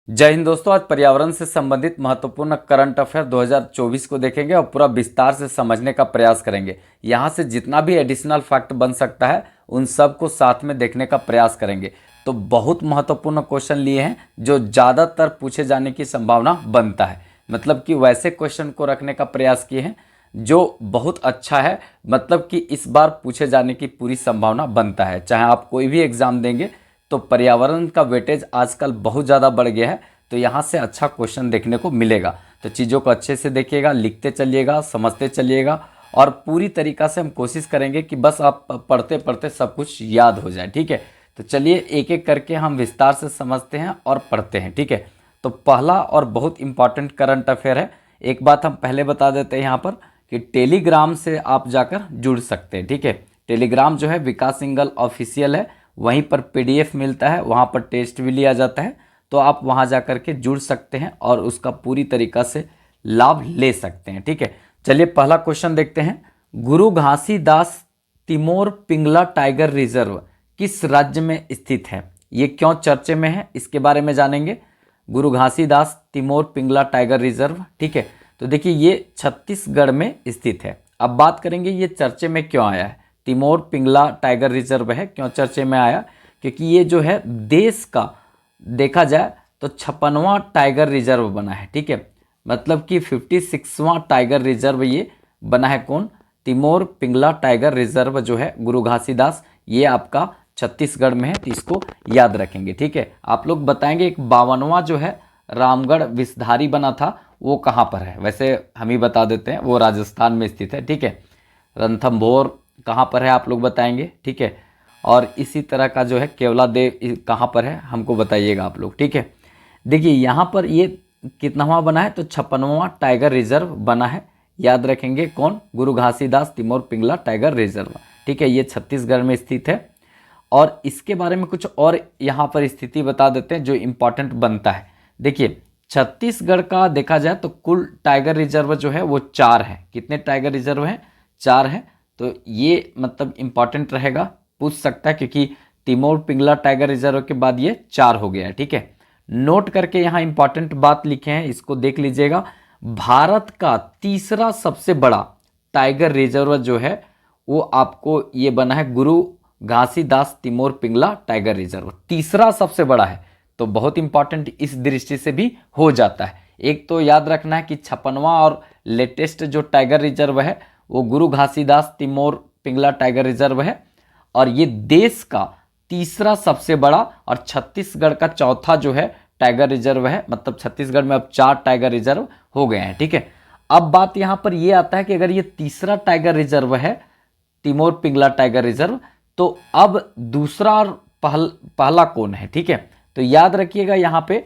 जय हिंद दोस्तों। आज पर्यावरण से संबंधित महत्वपूर्ण करंट अफेयर 2024 को देखेंगे और पूरा विस्तार से समझने का प्रयास करेंगे। यहाँ से जितना भी एडिशनल फैक्ट बन सकता है उन सब को साथ में देखने का प्रयास करेंगे। तो बहुत महत्वपूर्ण क्वेश्चन लिए हैं जो ज़्यादातर पूछे जाने की संभावना बनता है, मतलब कि वैसे क्वेश्चन को रखने का प्रयास किए हैं जो बहुत अच्छा है, मतलब कि इस बार पूछे जाने की पूरी संभावना बनता है। चाहे आप कोई भी एग्ज़ाम देंगे तो पर्यावरण का वेटेज आजकल बहुत ज़्यादा बढ़ गया है, तो यहाँ से अच्छा क्वेश्चन देखने को मिलेगा। तो चीज़ों को अच्छे से देखिएगा, लिखते चलिएगा, समझते चलिएगा और पूरी तरीक़ा से हम कोशिश करेंगे कि बस आप पढ़ते पढ़ते सब कुछ याद हो जाए। ठीक है, तो चलिए एक एक करके हम विस्तार से समझते हैं और पढ़ते हैं। ठीक है, तो पहला और बहुत इंपॉर्टेंट करंट अफेयर है। एक बात हम पहले बता देते हैं यहाँ पर कि टेलीग्राम से आप जाकर जुड़ सकते हैं। ठीक है, टेलीग्राम जो है विकास सिंघल ऑफिशियल है, वहीं पर पीडीएफ मिलता है, वहाँ पर टेस्ट भी लिया जाता है, तो आप वहाँ जा कर के जुड़ सकते हैं और उसका पूरी तरीक़ा से लाभ ले सकते हैं। ठीक है, चलिए पहला क्वेश्चन देखते हैं। गुरु घासीदास तिमोर पिंगला टाइगर रिजर्व किस राज्य में स्थित है? ये क्यों चर्चे में है इसके बारे में जानेंगे। गुरु घासीदास तिमोर पिंगला टाइगर रिजर्व, ठीक है, तो देखिए ये छत्तीसगढ़ में स्थित है। अब बात करेंगे ये चर्चे में क्यों आया है। तिमोर पिंगला टाइगर रिजर्व है, क्यों चर्चे में आया? क्योंकि ये जो है देश का देखा जाए तो 56वां टाइगर रिजर्व बना है। ठीक है, मतलब कि 56वां टाइगर रिजर्व ये बना है। कौन? तिमोर पिंगला टाइगर रिजर्व जो है गुरु घासीदास, ये आपका छत्तीसगढ़ में है, तो इसको याद रखेंगे। ठीक है, आप लोग बताएंगे एक 52वां जो है रामगढ़ विषधारी बना था, वो कहाँ पर है? वैसे हम ही बता देते हैं, वो राजस्थान में स्थित है। ठीक है, रणथंभौर कहाँ पर है आप लोग बताएंगे। ठीक है, और इसी तरह का जो है केवलादेव कहाँ पर है हमको बताइएगा आप लोग। ठीक है, देखिए यहाँ पर ये कितनावां बना है? तो 56वां टाइगर रिजर्व बना है। याद रखेंगे कौन? Guru Ghasidas Timor Pingla tiger reserve. ठीक है, ये छत्तीसगढ़ में स्थित है और इसके बारे में कुछ और यहाँ पर स्थिति बता देते हैं जो इम्पॉर्टेंट बनता है। देखिए छत्तीसगढ़ का देखा जाए तो कुल टाइगर रिजर्व जो है वो 4 है। कितने टाइगर रिजर्व हैं? 4 हैं। तो ये मतलब इम्पॉर्टेंट रहेगा, पूछ सकता है, क्योंकि तिमोर पिंगला टाइगर रिजर्व के बाद ये 4 हो गया है। ठीक है, नोट करके यहाँ इंपॉर्टेंट बात लिखे हैं, इसको देख लीजिएगा। भारत का तीसरा सबसे बड़ा टाइगर रिजर्व जो है वो आपको ये बना है गुरु घासीदास तिमोर पिंगला टाइगर रिजर्व, तीसरा सबसे बड़ा है। तो बहुत इंपॉर्टेंट इस दृष्टि से भी हो जाता है। एक तो याद रखना है कि 56वां और लेटेस्ट जो टाइगर रिजर्व है वो गुरु घासीदास तिमोर पिंगला टाइगर रिजर्व है और ये देश का तीसरा सबसे बड़ा और छत्तीसगढ़ का चौथा जो है टाइगर रिजर्व है। मतलब छत्तीसगढ़ में अब 4 टाइगर रिजर्व हो गए हैं। ठीक है, अब बात यहाँ पर ये आता है कि अगर ये तीसरा टाइगर रिजर्व है तिमोर पिंगला टाइगर रिजर्व, तो अब दूसरा और पहला कौन है? ठीक है, तो याद रखिएगा यहाँ पे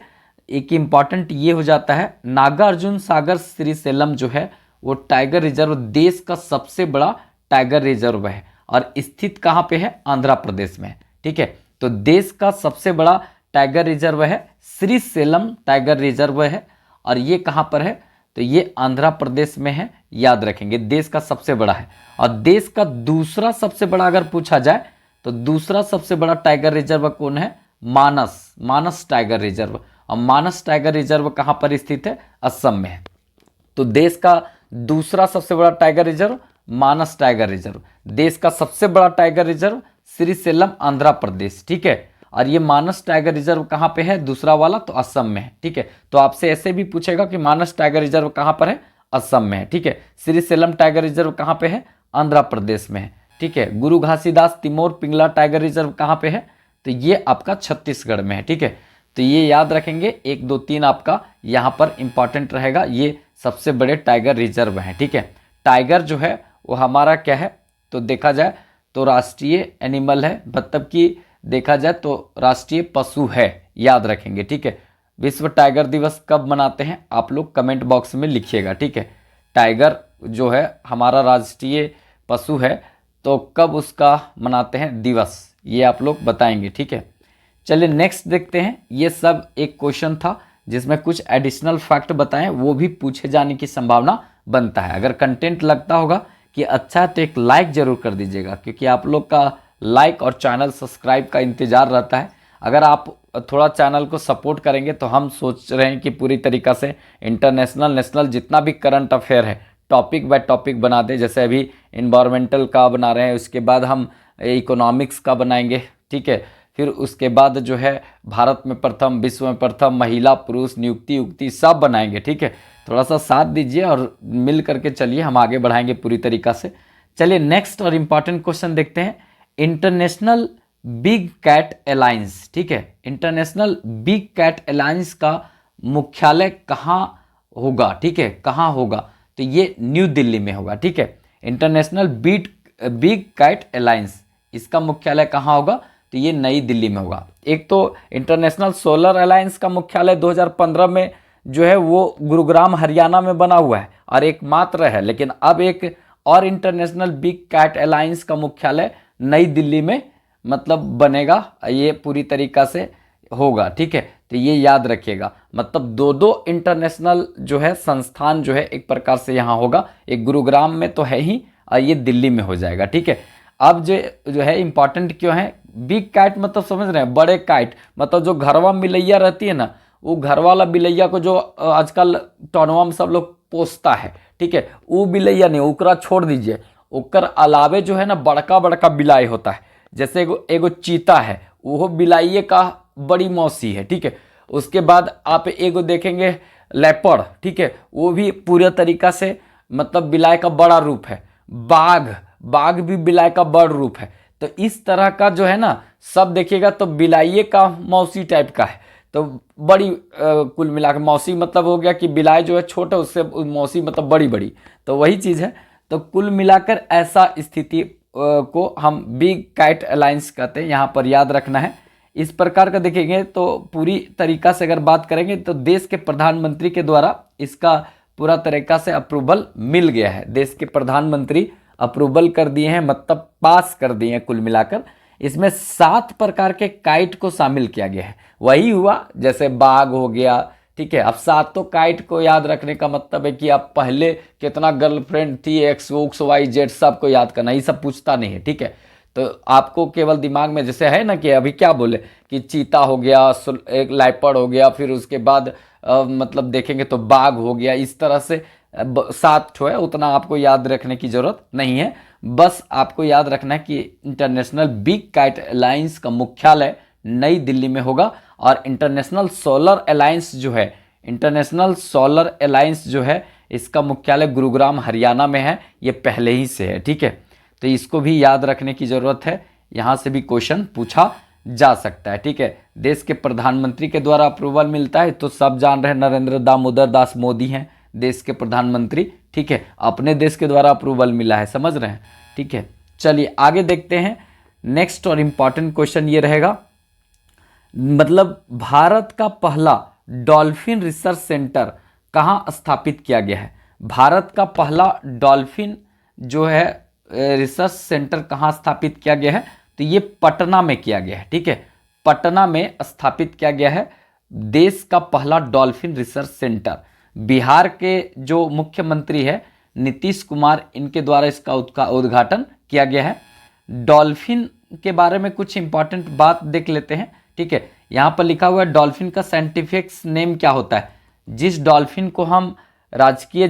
एक इम्पॉर्टेंट ये हो जाता है, नागार्जुन सागर श्रीशैलम जो है वो टाइगर रिजर्व देश का सबसे बड़ा टाइगर रिजर्व है और स्थित कहाँ पे है? आंध्र प्रदेश में। ठीक है, तो देश का सबसे बड़ा टाइगर रिजर्व है श्रीशैलम टाइगर रिजर्व है और ये कहाँ पर है? तो ये आंध्र प्रदेश में है। याद रखेंगे देश का सबसे बड़ा है। और देश का दूसरा सबसे बड़ा अगर पूछा जाए तो दूसरा सबसे बड़ा टाइगर रिजर्व कौन है? मानस टाइगर रिजर्व। और मानस टाइगर रिजर्व कहाँ पर स्थित है? असम में है। तो देश का दूसरा सबसे बड़ा टाइगर रिजर्व मानस टाइगर रिजर्व, देश का सबसे बड़ा टाइगर रिजर्व श्रीशैलम आंध्र प्रदेश। ठीक है, और ये मानस टाइगर रिजर्व कहाँ पे है? दूसरा वाला तो असम में है। ठीक है, तो आपसे ऐसे भी पूछेगा कि मानस टाइगर रिजर्व कहाँ पर है? असम में है। ठीक है, श्रीशैलम टाइगर रिजर्व कहाँ पे है? आंध्र प्रदेश में है। ठीक है, गुरु घासीदास तिमोर पिंगला टाइगर रिजर्व कहाँ पे है? तो ये आपका छत्तीसगढ़ में है। ठीक है, तो ये याद रखेंगे, 1 2 3 आपका यहाँ पर इंपॉर्टेंट रहेगा। ये सबसे बड़े टाइगर रिजर्व हैं। ठीक है, टाइगर जो है वो हमारा क्या है? तो देखा जाए तो राष्ट्रीय एनिमल है, मतलब कि देखा जाए तो राष्ट्रीय पशु है। याद रखेंगे। ठीक है, विश्व टाइगर दिवस कब मनाते हैं आप लोग कमेंट बॉक्स में लिखिएगा। ठीक है, टाइगर जो है हमारा राष्ट्रीय पशु है, तो कब उसका मनाते हैं दिवस, ये आप लोग बताएंगे। ठीक है, चलिए नेक्स्ट देखते हैं। ये सब एक क्वेश्चन था जिसमें कुछ एडिशनल फैक्ट बताएं, वो भी पूछे जाने की संभावना बनता है। अगर कंटेंट लगता होगा कि अच्छा है तो एक लाइक ज़रूर कर दीजिएगा, क्योंकि आप लोग का लाइक और चैनल सब्सक्राइब का इंतज़ार रहता है। अगर आप थोड़ा चैनल को सपोर्ट करेंगे तो हम सोच रहे हैं कि पूरी तरीक़ा से इंटरनेशनल नेशनल जितना भी करंट अफेयर है टॉपिक बाय टॉपिक बना दें। जैसे अभी इन्वायरमेंटल का बना रहे हैं, उसके बाद हम इकोनॉमिक्स का बनाएंगे, ठीक है। फिर उसके बाद जो है भारत में प्रथम, विश्व में प्रथम, महिला पुरुष, नियुक्ति उक्ति सब बनाएंगे, ठीक है। थोड़ा सा साथ दीजिए और मिल करके चलिए, हम आगे बढ़ाएंगे पूरी तरीक़ा से। चलिए नेक्स्ट और इम्पॉर्टेंट क्वेश्चन देखते हैं। इंटरनेशनल बिग कैट अलायंस, ठीक है, इंटरनेशनल बिग कैट अलायंस का मुख्यालय कहाँ होगा, ठीक है, कहाँ होगा? तो ये न्यू दिल्ली में होगा, ठीक है। इंटरनेशनल बिग कैट अलायंस, इसका मुख्यालय कहाँ होगा? तो ये नई दिल्ली में होगा। एक तो इंटरनेशनल सोलर अलायंस का मुख्यालय 2015 में जो है वो गुरुग्राम हरियाणा में बना हुआ है और एक मात्र है, लेकिन अब एक और इंटरनेशनल बिग कैट अलायंस का मुख्यालय नई दिल्ली में मतलब बनेगा, ये पूरी तरीक़ा से होगा, ठीक है। तो ये याद रखिएगा, मतलब दो दो इंटरनेशनल जो है संस्थान जो है एक प्रकार से यहाँ होगा, एक गुरुग्राम में तो है ही और ये दिल्ली में हो जाएगा, ठीक है। अब जो है इम्पॉर्टेंट क्यों है? बिग कैट मतलब समझ रहे हैं, बड़े काइट, मतलब जो घरवा मिलैया रहती है ना, वो घर वाला बिलैया को जो आजकल टॉनवा में सब लोग पोसता है, ठीक है, वो बिलैया नहीं, ओकरा छोड़ दीजिए। ओकर अलावे जो है ना बड़का बड़का बिलाई होता है, जैसे एगो चीता है, वो बिलाइये का बड़ी मौसी है, ठीक है। उसके बाद आप एगो देखेंगे लेपर्ड, ठीक है, वो भी पूरे तरीका से मतलब बिलाई का बड़ा रूप है। बाघ भी बिलाई का बड़ा रूप है। तो इस तरह का जो है ना सब देखिएगा तो बिलाइये का मौसी टाइप का है। तो बड़ी कुल मिला के मौसी मतलब हो गया कि बिलाई जो है छोटा, उससे मौसी मतलब बड़ी बड़ी, तो वही चीज़ है। तो कुल मिलाकर ऐसा स्थिति को हम बिग कैट अलायंस कहते हैं, यहाँ पर याद रखना है। इस प्रकार का देखेंगे तो पूरी तरीका से अगर बात करेंगे तो देश के प्रधानमंत्री के द्वारा इसका पूरा तरीका से अप्रूवल मिल गया है। देश के प्रधानमंत्री अप्रूवल कर दिए हैं, मतलब पास कर दिए हैं कुल मिलाकर। इसमें 7 प्रकार के काइट को शामिल किया गया है। वही हुआ जैसे बाघ हो गया, ठीक है। अब 7 तो काइट को याद रखने का मतलब है कि आप पहले कितना गर्लफ्रेंड थी, एक्स वाई जेड सबको याद करना, ये सब पूछता नहीं है, ठीक है। तो आपको केवल दिमाग में जैसे है ना कि अभी क्या बोले कि चीता हो गया, एक लाइपर्ड हो गया, फिर उसके बाद मतलब देखेंगे तो बाघ हो गया, इस तरह से 7 ठो है, उतना आपको याद रखने की जरूरत नहीं है। बस आपको याद रखना है कि इंटरनेशनल बिग कैट अलायंस का मुख्यालय नई दिल्ली में होगा और इंटरनेशनल सोलर अलायंस जो है, इंटरनेशनल सोलर अलायंस जो है इसका मुख्यालय गुरुग्राम हरियाणा में है, ये पहले ही से है, ठीक है। तो इसको भी याद रखने की ज़रूरत है, यहाँ से भी क्वेश्चन पूछा जा सकता है, ठीक है। देश के प्रधानमंत्री के द्वारा अप्रूवल मिलता है तो सब जान रहे हैं नरेंद्र दामोदर दास मोदी हैं देश के प्रधानमंत्री, ठीक है। अपने देश के द्वारा अप्रूवल मिला है, समझ रहे हैं, ठीक है। चलिए आगे देखते हैं। नेक्स्ट और इम्पॉर्टेंट क्वेश्चन ये रहेगा, मतलब भारत का पहला डॉल्फिन रिसर्च सेंटर कहाँ स्थापित किया गया है? भारत का पहला डॉल्फिन जो है रिसर्च सेंटर कहाँ स्थापित किया गया है? तो ये पटना में किया गया है, ठीक है। पटना में स्थापित किया गया है देश का पहला डॉल्फिन रिसर्च सेंटर। बिहार के जो मुख्यमंत्री है नीतीश कुमार, इनके द्वारा इसका उद्घाटन किया गया है। डॉल्फिन के बारे में कुछ इंपॉर्टेंट बात देख लेते हैं, ठीक है। यहाँ पर लिखा हुआ है डॉल्फिन का साइंटिफिक नेम क्या होता है? जिस डॉल्फिन को हम राष्ट्रीय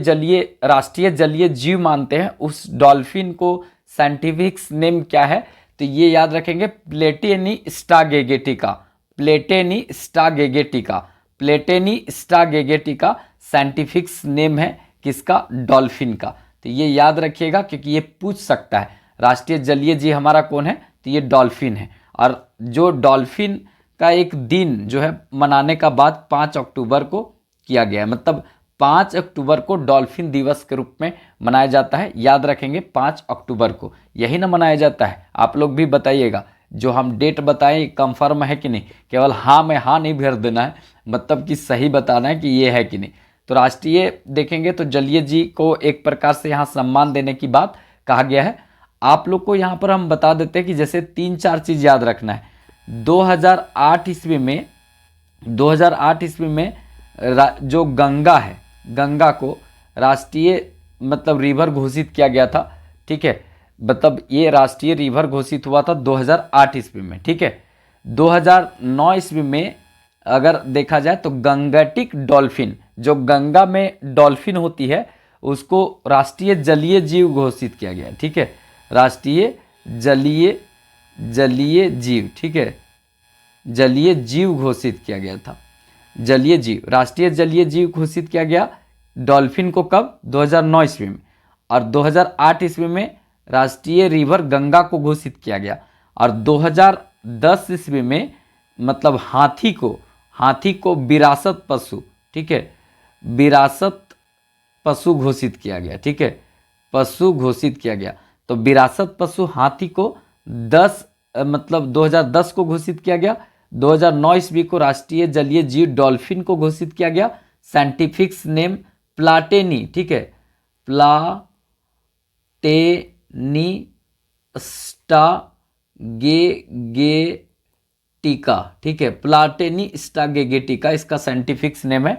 जलीय जीव मानते हैं, उस डॉल्फिन को साइंटिफिक नेम क्या है? तो ये याद रखेंगे, प्लेटेनी स्टागेगेटिका। प्लेटेनी स्टागेगेटिका, प्लेटेनी स्टागेगेटिका साइंटिफिक नेम है किसका? डॉल्फिन का। तो ये याद रखिएगा क्योंकि ये पूछ सकता है राष्ट्रीय जलीय जीव हमारा कौन है, तो ये डॉल्फिन है। और जो डॉल्फिन का एक दिन जो है मनाने का बाद 5 अक्टूबर को किया गया है, मतलब 5 अक्टूबर को डॉल्फिन दिवस के रूप में मनाया जाता है। याद रखेंगे 5 अक्टूबर को यही ना मनाया जाता है। आप लोग भी बताइएगा, जो हम डेट बताएं कंफर्म है कि नहीं, केवल हाँ में हाँ नहीं भर देना है, मतलब कि सही बताना है कि ये है कि नहीं। तो राष्ट्रीय देखेंगे तो जलीय जी को एक प्रकार से यहाँ सम्मान देने की बात कहा गया है। आप लोग को यहाँ पर हम बता देते हैं कि जैसे 3-4 चीज़ याद रखना है। 2008 ईस्वी में जो गंगा है, गंगा को राष्ट्रीय मतलब रिवर घोषित किया गया था, ठीक है। मतलब ये राष्ट्रीय रिवर घोषित हुआ था 2008 ईस्वी में, ठीक है। 2009 ईस्वी में अगर देखा जाए तो गंगेटिक डॉल्फिन, जो गंगा में डॉल्फिन होती है, उसको राष्ट्रीय जलीय जीव घोषित किया गया। ठीक है, राष्ट्रीय जलीय जीव, ठीक है, जलीय जीव घोषित किया गया था। जलीय जीव, राष्ट्रीय जलीय जीव घोषित किया गया डॉल्फिन को कब? 2009 ईस्वी में। और 2008 ईस्वी में राष्ट्रीय रिवर गंगा को घोषित किया गया। और 2010 ईस्वी में मतलब हाथी को विरासत पशु, ठीक है, विरासत पशु घोषित किया गया। ठीक है, पशु घोषित किया गया। तो विरासत पशु हाथी को 2010 को घोषित किया गया। 2009 ईस्वी को राष्ट्रीय जलीय जीव डॉल्फिन को घोषित किया गया। साइंटिफिक्स नेम प्लाटेनी, ठीक है, प्लाटेनी स्टागेगेटिका, ठीक है, प्लाटेनी स्टागेगेटिका इसका साइंटिफिक्स नेम है।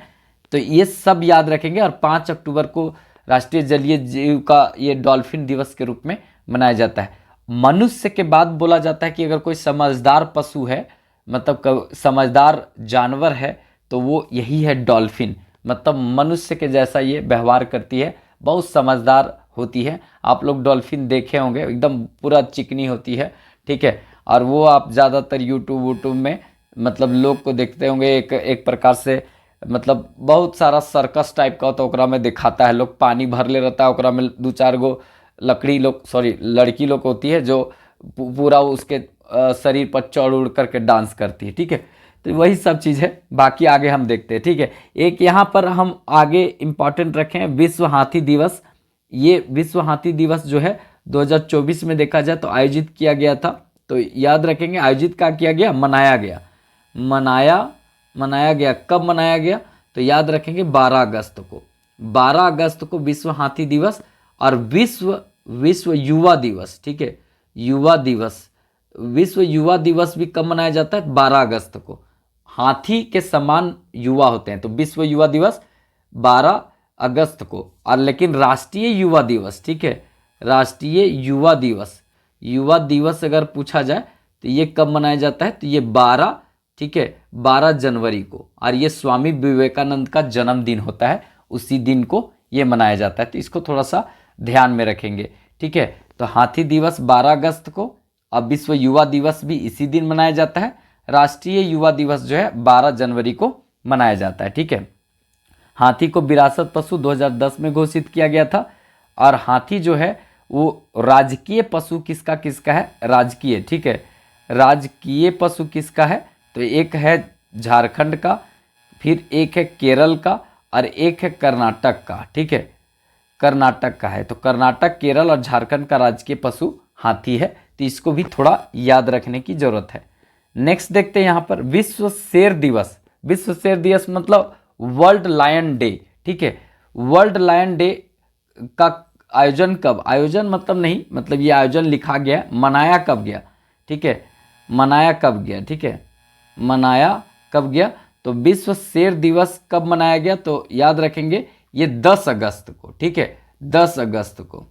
तो ये सब याद रखेंगे। और 5 अक्टूबर को राष्ट्रीय जलीय जीव का ये डॉल्फिन दिवस के रूप में मनाया जाता है। मनुष्य के बाद बोला जाता है कि अगर कोई समझदार पशु है, मतलब समझदार जानवर है, तो वो यही है डॉल्फिन। मतलब मनुष्य के जैसा ये व्यवहार करती है, बहुत समझदार होती है। आप लोग डॉल्फिन देखे होंगे, एकदम पूरा चिकनी होती है। ठीक है, और वो आप ज़्यादातर यूट्यूब में मतलब लोग को देखते होंगे, एक प्रकार से मतलब बहुत सारा सर्कस टाइप का होता है, ओकरा में दिखाता है। लोग पानी भर ले रहता है, ओकरा में 2-4 गो लड़की लोग होती है जो पूरा उसके शरीर पर चढ़ उड़ करके डांस करती है। ठीक है, तो वही सब चीज़ है, बाकी आगे हम देखते हैं। ठीक है, एक यहाँ पर हम आगे इम्पॉर्टेंट रखें विश्व हाथी दिवस। ये विश्व हाथी दिवस जो है 2024 में देखा जाए तो आयोजित किया गया था। तो याद रखेंगे आयोजित क्या किया गया? मनाया गया। कब मनाया गया? तो याद रखेंगे 12 अगस्त को। 12 अगस्त को विश्व हाथी दिवस। और विश्व युवा दिवस, ठीक है, युवा दिवस, विश्व युवा दिवस भी कब मनाया जाता है? 12 अगस्त को। हाथी के समान युवा होते हैं, तो विश्व युवा दिवस 12 अगस्त को। और लेकिन राष्ट्रीय युवा दिवस, ठीक है, राष्ट्रीय युवा दिवस अगर पूछा जाए तो ये कब मनाया जाता है? तो ये 12, ठीक है, 12 जनवरी को। और ये स्वामी विवेकानंद का जन्मदिन होता है, उसी दिन को ये मनाया जाता है। तो इसको थोड़ा सा ध्यान में रखेंगे। ठीक है, तो हाथी दिवस 12 अगस्त को। अब विश्व युवा दिवस भी इसी दिन मनाया जाता है। राष्ट्रीय युवा दिवस जो है 12 जनवरी को मनाया जाता है। ठीक है, हाथी को विरासत पशु 2010 में घोषित किया गया था। और हाथी जो है वो राजकीय पशु किसका है? राजकीय, ठीक है, राजकीय पशु किसका है? तो एक है झारखंड का, फिर एक है केरल का, और एक है कर्नाटक का। ठीक है, कर्नाटक का है। तो कर्नाटक, केरल और झारखंड का राजकीय पशु हाथी है। तो इसको भी थोड़ा याद रखने की जरूरत है। नेक्स्ट देखते हैं यहाँ पर विश्व शेर दिवस। विश्व शेर दिवस मतलब वर्ल्ड लायन डे। ठीक है, वर्ल्ड लायन डे का आयोजन कब? आयोजन मतलब नहीं, मतलब ये आयोजन लिखा गया, मनाया कब गया? ठीक है, मनाया कब गया? ठीक है, मनाया कब गया? तो विश्व शेर दिवस कब मनाया गया? तो याद रखेंगे ये 10 अगस्त को। ठीक है, 10 अगस्त को।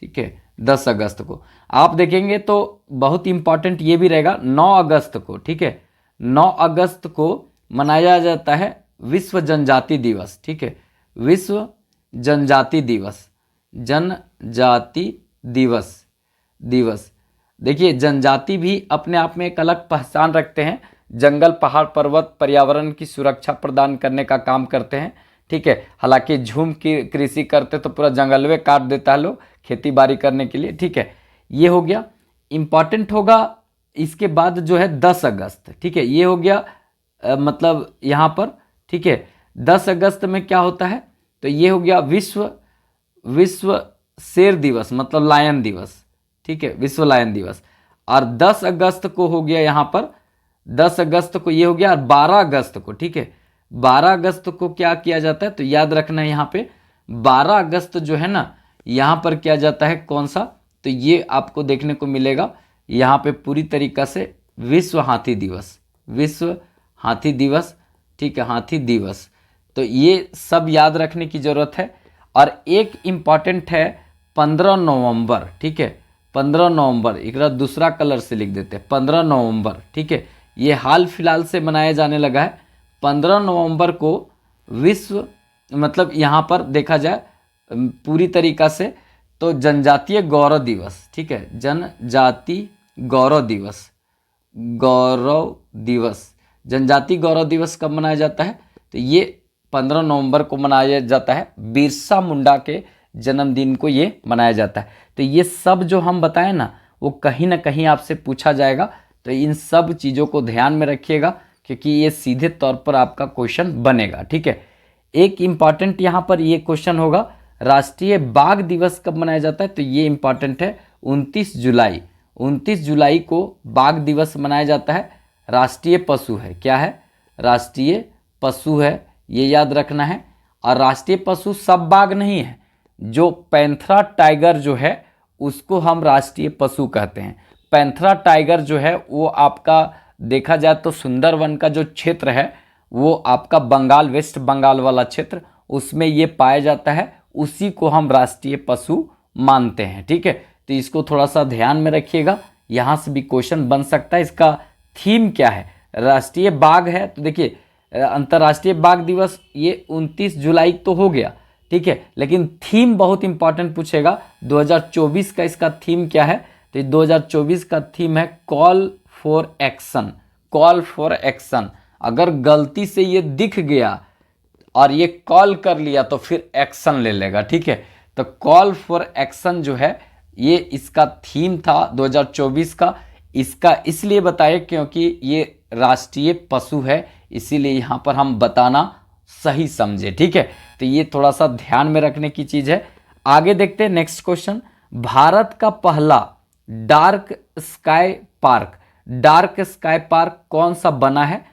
ठीक है, 10 अगस्त को। आप देखेंगे तो बहुत इंपॉर्टेंट ये भी रहेगा 9 अगस्त को। ठीक है, 9 अगस्त को मनाया जाता है विश्व जनजाति दिवस। ठीक है, विश्व जनजाति दिवस, जनजाति दिवस। देखिए, जनजाति भी अपने आप में एक अलग पहचान रखते हैं। जंगल, पहाड़, पर्वत, पर्यावरण की सुरक्षा प्रदान करने का काम करते हैं। ठीक है, हालांकि झूम की कृषि करते तो पूरा जंगलवे काट देता है लोग खेती बाड़ी करने के लिए। ठीक है, ये हो गया। इम्पॉर्टेंट होगा इसके बाद जो है 10 अगस्त। ठीक है, ये हो गया मतलब यहाँ पर। ठीक है, 10 अगस्त में क्या होता है? तो ये हो गया विश्व शेर दिवस, मतलब लायन दिवस। ठीक है, विश्व लायन दिवस। और 10 अगस्त को हो गया यहाँ पर, 10 अगस्त को ये हो गया। और 12 अगस्त को, ठीक है, 12 अगस्त को क्या किया जाता है? तो याद रखना है यहाँ पे 12 अगस्त जो है ना, यहाँ पर किया जाता है कौन सा? तो ये आपको देखने को मिलेगा यहाँ पे पूरी तरीक़ा से विश्व हाथी दिवस, विश्व हाथी दिवस। ठीक है, हाथी दिवस। तो ये सब याद रखने की ज़रूरत है। और एक इम्पॉर्टेंट है 15 नवंबर। ठीक है, 15 नवंबर, एक दूसरा कलर से लिख देते हैं 15 नवंबर। ठीक है, ये हाल फिलहाल से मनाया जाने लगा है। 15 नवंबर को विश्व मतलब यहाँ पर देखा जाए पूरी तरीका से तो जनजातीय गौरव दिवस, ठीक है, जनजाति गौरव दिवस, गौरव दिवस, जनजाति गौरव दिवस कब मनाया जाता है? तो ये 15 नवंबर को मनाया जाता है। बिरसा मुंडा के जन्मदिन को ये मनाया जाता है। तो ये सब जो हम बताएं ना वो कहीं ना कहीं आपसे पूछा जाएगा, तो इन सब चीज़ों को ध्यान में रखिएगा क्योंकि ये सीधे तौर पर आपका क्वेश्चन बनेगा, ठीक है। एक इम्पॉर्टेंट यहाँ पर ये क्वेश्चन होगा, राष्ट्रीय बाघ दिवस कब मनाया जाता है? तो ये इम्पॉर्टेंट है, 29 जुलाई। 29 जुलाई को बाघ दिवस मनाया जाता है। राष्ट्रीय पशु है, क्या है? राष्ट्रीय पशु है, ये याद रखना है। और राष्ट्रीय पशु सब बाघ नहीं है, जो पैंथरा टाइगर जो है उसको हम राष्ट्रीय पशु कहते हैं। पैंथरा टाइगर जो है वो आपका देखा जाए तो सुंदरवन का जो क्षेत्र है वो आपका बंगाल, वेस्ट बंगाल वाला क्षेत्र, उसमें ये पाया जाता है, उसी को हम राष्ट्रीय पशु मानते हैं, ठीक है। तो इसको थोड़ा सा ध्यान में रखिएगा, यहाँ से भी क्वेश्चन बन सकता है। इसका थीम क्या है? राष्ट्रीय बाघ है, तो देखिए अंतर्राष्ट्रीय बाघ दिवस ये 29 जुलाई तो हो गया, ठीक है, लेकिन थीम बहुत इंपॉर्टेंट पूछेगा। 2024 का इसका थीम क्या है? तो 2024 का थीम है call for action. Call for action, अगर गलती से ये दिख गया और ये कॉल कर लिया तो फिर एक्शन ले लेगा, ठीक है। तो कॉल फॉर एक्शन जो है ये इसका थीम था 2024 का। इसका इसलिए बताए क्योंकि ये राष्ट्रीय पशु है, इसीलिए यहाँ पर हम बताना सही समझे, ठीक है। तो ये थोड़ा सा ध्यान में रखने की चीज़ है। आगे देखते हैं नेक्स्ट क्वेश्चन, भारत का पहला dark sky park, dark sky park कौन सा बना है?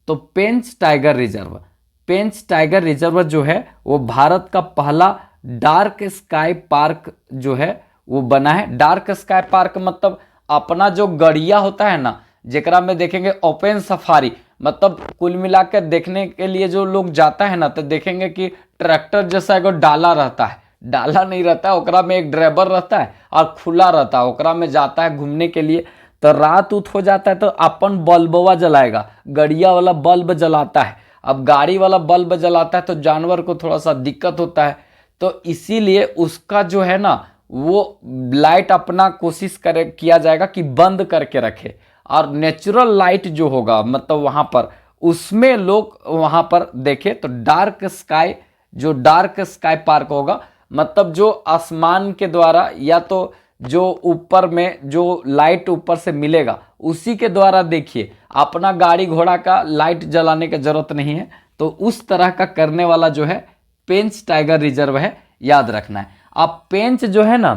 तो पेंच टाइगर रिजर्व। पेंच टाइगर रिजर्व जो है वो भारत का पहला डार्क स्काई पार्क जो है वो बना है। डार्क स्काई पार्क मतलब अपना जो गड़िया होता है ना, जेकरा में देखेंगे ओपन सफारी, मतलब कुल मिलाकर देखने के लिए जो लोग जाता है ना तो देखेंगे कि ट्रैक्टर जैसा एगो डाला रहता है, डाला नहीं रहता है, ओकरा में एक ड्राइवर रहता है और खुला रहता है, ओकरा में जाता है घूमने के लिए। तो रात उत हो जाता है तो अपन बल्बवा जलाएगा, गड़िया वाला बल्ब जलाता है। अब गाड़ी वाला बल्ब जलाता है तो जानवर को थोड़ा सा दिक्कत होता है, तो इसीलिए उसका जो है ना वो लाइट अपना कोशिश करे किया जाएगा कि बंद करके रखे, और नेचुरल लाइट जो होगा मतलब वहाँ पर उसमें लोग वहाँ पर देखे। तो डार्क स्काई, जो डार्क स्काई पार्क होगा मतलब जो आसमान के द्वारा या तो जो ऊपर में जो लाइट ऊपर से मिलेगा उसी के द्वारा देखिए, अपना गाड़ी घोड़ा का लाइट जलाने की जरूरत नहीं है। तो उस तरह का करने वाला जो है पेंच टाइगर रिजर्व है, याद रखना है। अब पेंच जो है ना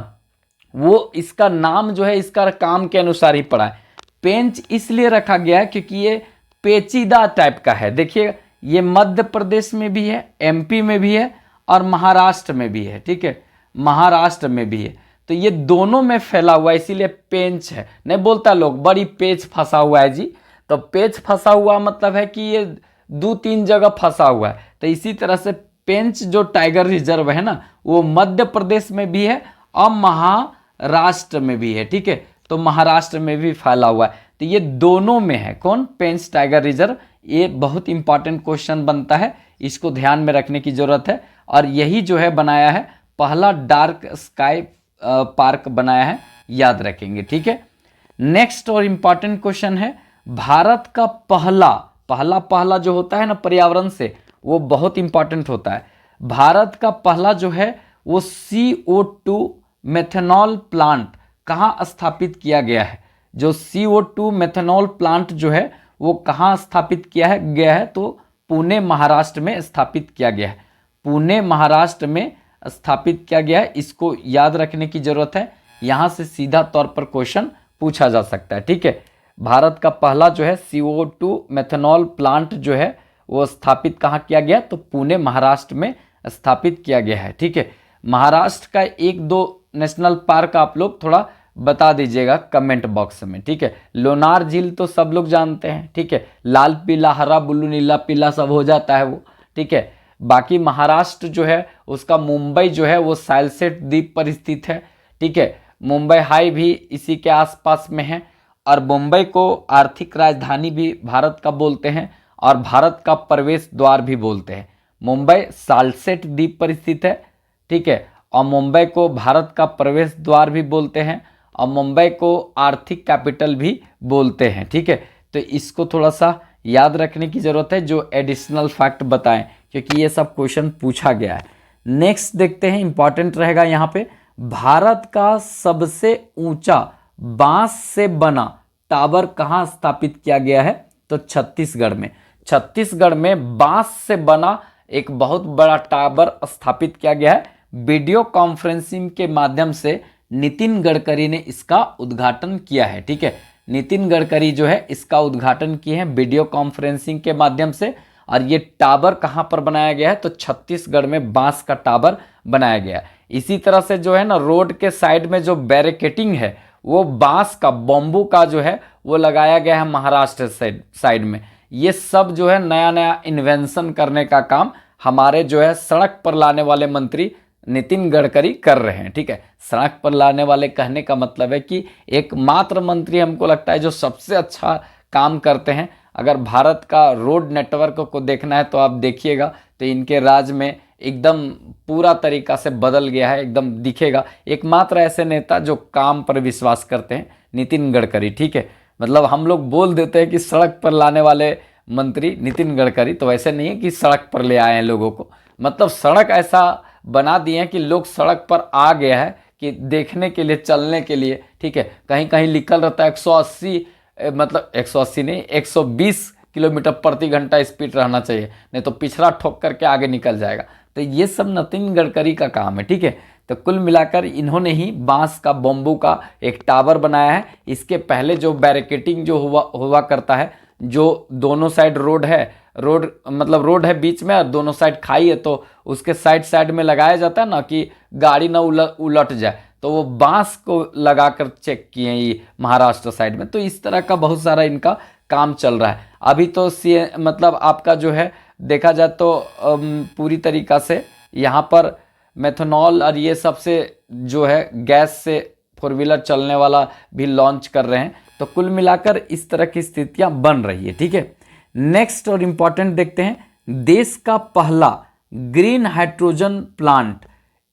वो इसका नाम जो है इसका काम के अनुसार ही पड़ा है। पेंच इसलिए रखा गया है क्योंकि ये पेचीदा टाइप का है। देखिए ये मध्य प्रदेश में भी है, एमपी में भी है और महाराष्ट्र में भी है, ठीक है, महाराष्ट्र में भी है। तो ये दोनों में फैला हुआ है, इसीलिए पेंच है। नहीं बोलता लोग बड़ी पेच फंसा हुआ है जी, तो पेच फंसा हुआ मतलब है कि ये 2-3 जगह फंसा हुआ है। तो इसी तरह से पेंच जो टाइगर रिजर्व है ना वो मध्य प्रदेश में भी है और महाराष्ट्र में भी है, ठीक है। तो महाराष्ट्र में भी फैला हुआ है, तो ये दोनों में है। कौन? पेंच टाइगर रिजर्व। ये बहुत इंपॉर्टेंट क्वेश्चन बनता है, इसको ध्यान में रखने की जरूरत है। और यही जो है बनाया है पहला डार्क स्काई पार्क बनाया है, याद रखेंगे, ठीक है। नेक्स्ट और इंपॉर्टेंट क्वेश्चन है, भारत का पहला जो होता है ना पर्यावरण से, वो बहुत इंपॉर्टेंट होता है। भारत का पहला जो है वो CO2 मेथनॉल प्लांट कहाँ स्थापित किया गया है? जो CO2 मेथनॉल प्लांट जो है वो कहाँ स्थापित किया गया है? तो पुणे महाराष्ट्र में स्थापित किया गया है। पुणे महाराष्ट्र में स्थापित किया गया है, इसको याद रखने की जरूरत है। यहाँ से सीधा तौर पर क्वेश्चन पूछा जा सकता है, ठीक है। भारत का पहला जो है CO2 मेथनॉल प्लांट जो है वो स्थापित कहाँ किया गया? तो पुणे महाराष्ट्र में स्थापित किया गया है, ठीक है। महाराष्ट्र का 1-2 नेशनल पार्क आप लोग थोड़ा बता दीजिएगा कमेंट बॉक्स में, ठीक है। लोनार झील तो सब लोग जानते हैं, ठीक है, लाल पीला हरा ब्लू नीला पीला सब हो जाता है वो, ठीक है। बाकी महाराष्ट्र जो है उसका मुंबई जो है वो साइलसेट द्वीप पर स्थित है, ठीक है। मुंबई हाई भी इसी के आसपास में है। और मुंबई को आर्थिक राजधानी भी भारत का बोलते हैं और भारत का प्रवेश द्वार भी बोलते हैं। मुंबई साल्सेट द्वीप पर स्थित है, ठीक है, और मुंबई को भारत का प्रवेश द्वार भी बोलते हैं और मुंबई को आर्थिक कैपिटल भी बोलते हैं, ठीक है। तो इसको थोड़ा सा याद रखने की ज़रूरत है, जो एडिशनल फैक्ट बताएं, क्योंकि ये सब क्वेश्चन पूछा गया है। नेक्स्ट देखते हैं, इंपॉर्टेंट रहेगा यहाँ पे, भारत का सबसे ऊंचा बांस से बना टावर कहाँ स्थापित किया गया है? तो छत्तीसगढ़ में। छत्तीसगढ़ में बांस से बना एक बहुत बड़ा टावर स्थापित किया गया है। वीडियो कॉन्फ्रेंसिंग के माध्यम से नितिन गडकरी ने इसका उद्घाटन किया है, ठीक है। नितिन गडकरी जो है इसका उद्घाटन किए हैं वीडियो कॉन्फ्रेंसिंग के माध्यम से। और ये टावर कहाँ पर बनाया गया है? तो छत्तीसगढ़ में बांस का टावर बनाया गया है। इसी तरह से जो है ना, रोड के साइड में जो बैरिकेटिंग है वो बांस का, बॉम्बू का जो है वो लगाया गया है महाराष्ट्र साइड में। ये सब जो है नया नया इन्वेंशन करने का काम हमारे जो है सड़क पर लाने वाले मंत्री नितिन गडकरी कर रहे हैं, ठीक है। सड़क पर लाने वाले कहने का मतलब है कि एकमात्र मंत्री हमको लगता है जो सबसे अच्छा काम करते हैं। अगर भारत का रोड नेटवर्क को देखना है तो आप देखिएगा, तो इनके राज में एकदम पूरा तरीका से बदल गया है, एकदम दिखेगा। एकमात्र ऐसे नेता जो काम पर विश्वास करते हैं, नितिन गडकरी, ठीक है। मतलब हम लोग बोल देते हैं कि सड़क पर लाने वाले मंत्री नितिन गडकरी, तो ऐसे नहीं है कि सड़क पर ले आए हैं लोगों को, मतलब सड़क ऐसा बना दिए हैं कि लोग सड़क पर आ गया है कि देखने के लिए, चलने के लिए, ठीक है। कहीं कहीं लिखल रहता है 180, मतलब 180 नहीं, 120 किलोमीटर प्रति घंटा स्पीड रहना चाहिए, नहीं तो पिछड़ा ठोक करके आगे निकल जाएगा। तो ये सब नितिन गडकरी का काम है, ठीक है। तो कुल मिलाकर इन्होंने ही बांस का, बम्बू का एक टावर बनाया है। इसके पहले जो बैरिकेटिंग जो हुआ करता है, जो दोनों साइड रोड है, मतलब रोड है बीच में और दोनों साइड खाई है, तो उसके साइड में लगाया जाता है ना कि गाड़ी ना उलट जाए, तो वो बांस को लगाकर चेक किए ये महाराष्ट्र साइड में। तो इस तरह का बहुत सारा इनका काम चल रहा है। अभी तो मतलब आपका जो है देखा जाए तो पूरी तरीका से यहाँ पर मेथनॉल और ये सबसे जो है गैस से 4 व्हीलर चलने वाला भी लॉन्च कर रहे हैं। तो कुल मिलाकर इस तरह की स्थितियां बन रही है, ठीक है। नेक्स्ट और इम्पॉर्टेंट देखते हैं, देश का पहला ग्रीन हाइड्रोजन प्लांट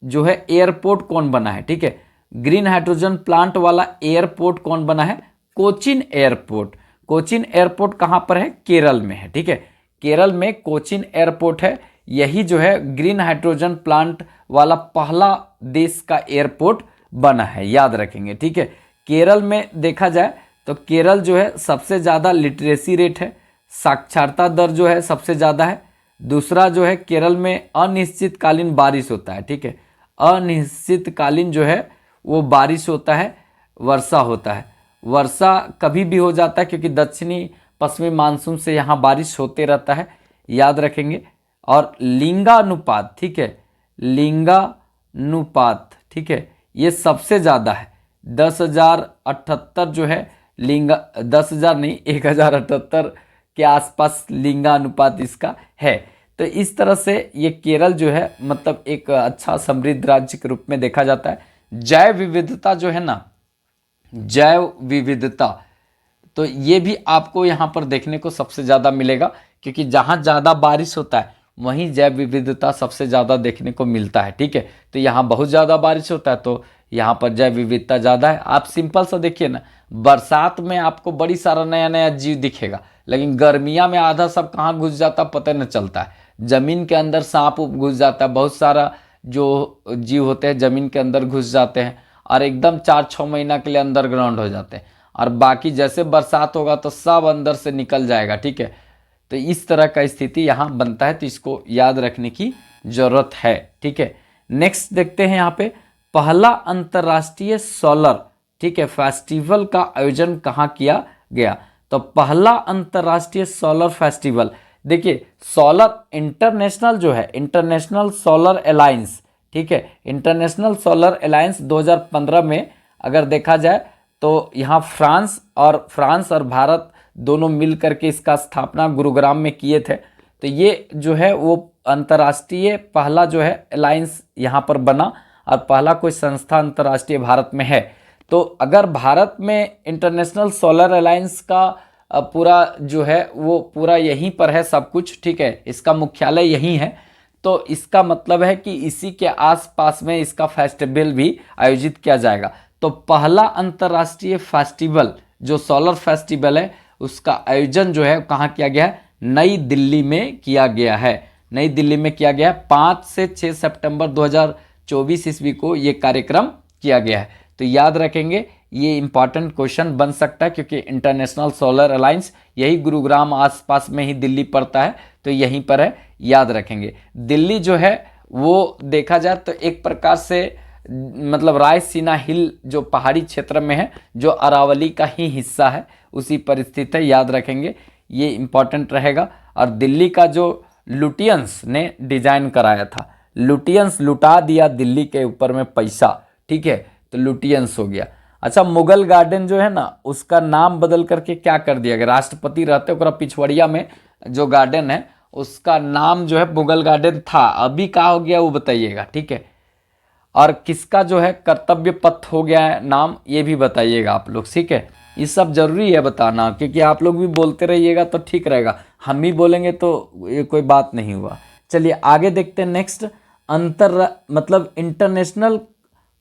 जो है एयरपोर्ट कौन बना है, ठीक है। ग्रीन हाइड्रोजन प्लांट वाला एयरपोर्ट कौन बना है? कोचिन एयरपोर्ट। कोचिन एयरपोर्ट कहां पर है? केरल में है, ठीक है। केरल में कोचिन एयरपोर्ट है। यही जो है ग्रीन हाइड्रोजन प्लांट वाला पहला देश का एयरपोर्ट बना है, याद रखेंगे, ठीक है। केरल में देखा जाए तो केरल जो है सबसे ज़्यादा लिटरेसी रेट है, साक्षरता दर जो है सबसे ज़्यादा है। दूसरा जो है केरल में अनिश्चितकालीन बारिश होता है, ठीक है। अनिश्चितकालीन जो है वो बारिश होता है, वर्षा होता है। वर्षा कभी भी हो जाता है क्योंकि दक्षिणी पश्चिमी मानसून से यहाँ बारिश होते रहता है, याद रखेंगे। और लिंगानुपात, ठीक है, लिंगानुपात, ठीक है, ये सबसे ज़्यादा है। 10,078 जो है 10,000 नहीं, 1,078 के आसपास लिंगानुपात इसका है। तो इस तरह से ये केरल जो है मतलब एक अच्छा समृद्ध राज्य के रूप में देखा जाता है। जैव विविधता जो है ना, जैव विविधता, तो ये भी आपको यहाँ पर देखने को सबसे ज़्यादा मिलेगा, क्योंकि जहाँ ज़्यादा बारिश होता है वहीं जैव विविधता सबसे ज़्यादा देखने को मिलता है, ठीक है। तो यहाँ बहुत ज़्यादा बारिश होता है तो यहाँ पर जैव विविधता ज़्यादा है। आप सिंपल सा देखिए ना, बरसात में आपको बड़ी सारा नया नया जीव दिखेगा, लेकिन गर्मिया में आधा सब कहाँ घुस जाता पता न चलता है। ज़मीन के अंदर सांप घुस जाता है, बहुत सारा जो जीव होते हैं ज़मीन के अंदर घुस जाते हैं और एकदम 4-6 महीना के लिए अंडरग्राउंड हो जाते हैं। और बाकी जैसे बरसात होगा तो सब अंदर से निकल जाएगा, ठीक है। तो इस तरह का स्थिति यहाँ बनता है, तो इसको याद रखने की ज़रूरत है, ठीक है। नेक्स्ट देखते हैं यहाँ पे, पहला अंतर्राष्ट्रीय सोलर, ठीक है, फेस्टिवल का आयोजन कहाँ किया गया? तो पहला अंतर्राष्ट्रीय सोलर फेस्टिवल, देखिए सोलर इंटरनेशनल जो है, इंटरनेशनल सोलर अलायंस, ठीक है, इंटरनेशनल सोलर अलायंस 2015 में अगर देखा जाए तो यहाँ फ्रांस और भारत दोनों मिल करके इसका स्थापना गुरुग्राम में किए थे। तो ये जो है वो अंतर्राष्ट्रीय पहला जो है अलायंस यहाँ पर बना और पहला कोई संस्था अंतर्राष्ट्रीय भारत में है। तो अगर भारत में इंटरनेशनल सोलर अलायंस का पूरा जो है वो पूरा यहीं पर है सब कुछ, ठीक है, इसका मुख्यालय यहीं है, तो इसका मतलब है कि इसी के आसपास में इसका फेस्टिवल भी आयोजित किया जाएगा। तो पहला अंतर्राष्ट्रीय फेस्टिवल जो सोलर फेस्टिवल है उसका आयोजन जो है कहाँ किया गया है, नई दिल्ली में किया गया है। नई दिल्ली में किया गया है 5 से 6 सितंबर 2024 ईस्वी को ये कार्यक्रम किया गया है। तो याद रखेंगे, ये इंपॉर्टेंट क्वेश्चन बन सकता है क्योंकि इंटरनेशनल सोलर अलायंस यही गुरुग्राम आसपास में ही दिल्ली पड़ता है, तो यहीं पर है, याद रखेंगे। दिल्ली जो है वो देखा जाए तो एक प्रकार से मतलब रायसीना हिल जो पहाड़ी क्षेत्र में है, जो अरावली का ही हिस्सा है, उसी पर स्थित है, याद रखेंगे, ये इंपॉर्टेंट रहेगा। और दिल्ली का जो लुटियंस ने डिजाइन कराया था, लुटियंस लुटा दिया दिल्ली के ऊपर में पैसा, ठीक है, तो लुटियंस हो गया। अच्छा, मुगल गार्डन जो है ना उसका नाम बदल करके क्या कर दिया गया, राष्ट्रपति रहते ओकरा पिछवड़िया में जो गार्डन है उसका नाम जो है मुगल गार्डन था, अभी क्या हो गया वो बताइएगा, ठीक है। और किसका जो है कर्तव्य पथ हो गया है नाम, ये भी बताइएगा आप लोग, ठीक है। ये सब जरूरी है बताना, क्योंकि आप लोग भी बोलते रहिएगा तो ठीक रहेगा, हम भी बोलेंगे तो ये कोई बात नहीं हुआ। चलिए आगे देखते हैं। नेक्स्ट, मतलब international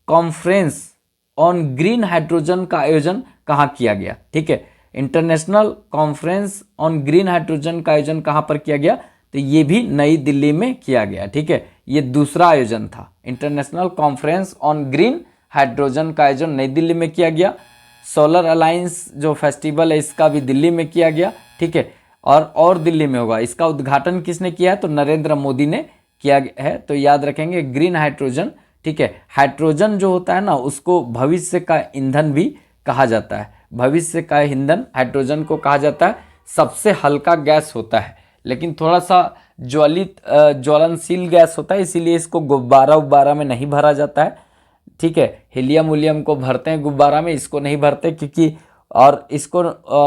conference on green hydrogen का आयोजन कहाँ किया गया, ठीक है। International conference on green hydrogen का आयोजन कहाँ पर किया गया, तो ये भी नई दिल्ली में किया गया, ठीक है। ये दूसरा आयोजन था, international conference on green hydrogen का आयोजन नई दिल्ली में किया गया। सोलर अलायंस जो फेस्टिवल है इसका भी दिल्ली में किया गया, ठीक है, और दिल्ली में होगा। इसका उद्घाटन किसने किया है, तो नरेंद्र मोदी ने किया है, तो याद रखेंगे ग्रीन हाइड्रोजन, ठीक है। हाइड्रोजन जो होता है ना उसको भविष्य का ईंधन भी कहा जाता है, भविष्य का ईंधन हाइड्रोजन को कहा जाता है। सबसे हल्का गैस होता है लेकिन थोड़ा सा ज्वलनशील गैस होता है, इसीलिए इसको गुब्बारा उब्बारा में नहीं भरा जाता है, ठीक है। हीलियम उलियम को भरते हैं गुब्बारा में, इसको नहीं भरते क्योंकि, और इसको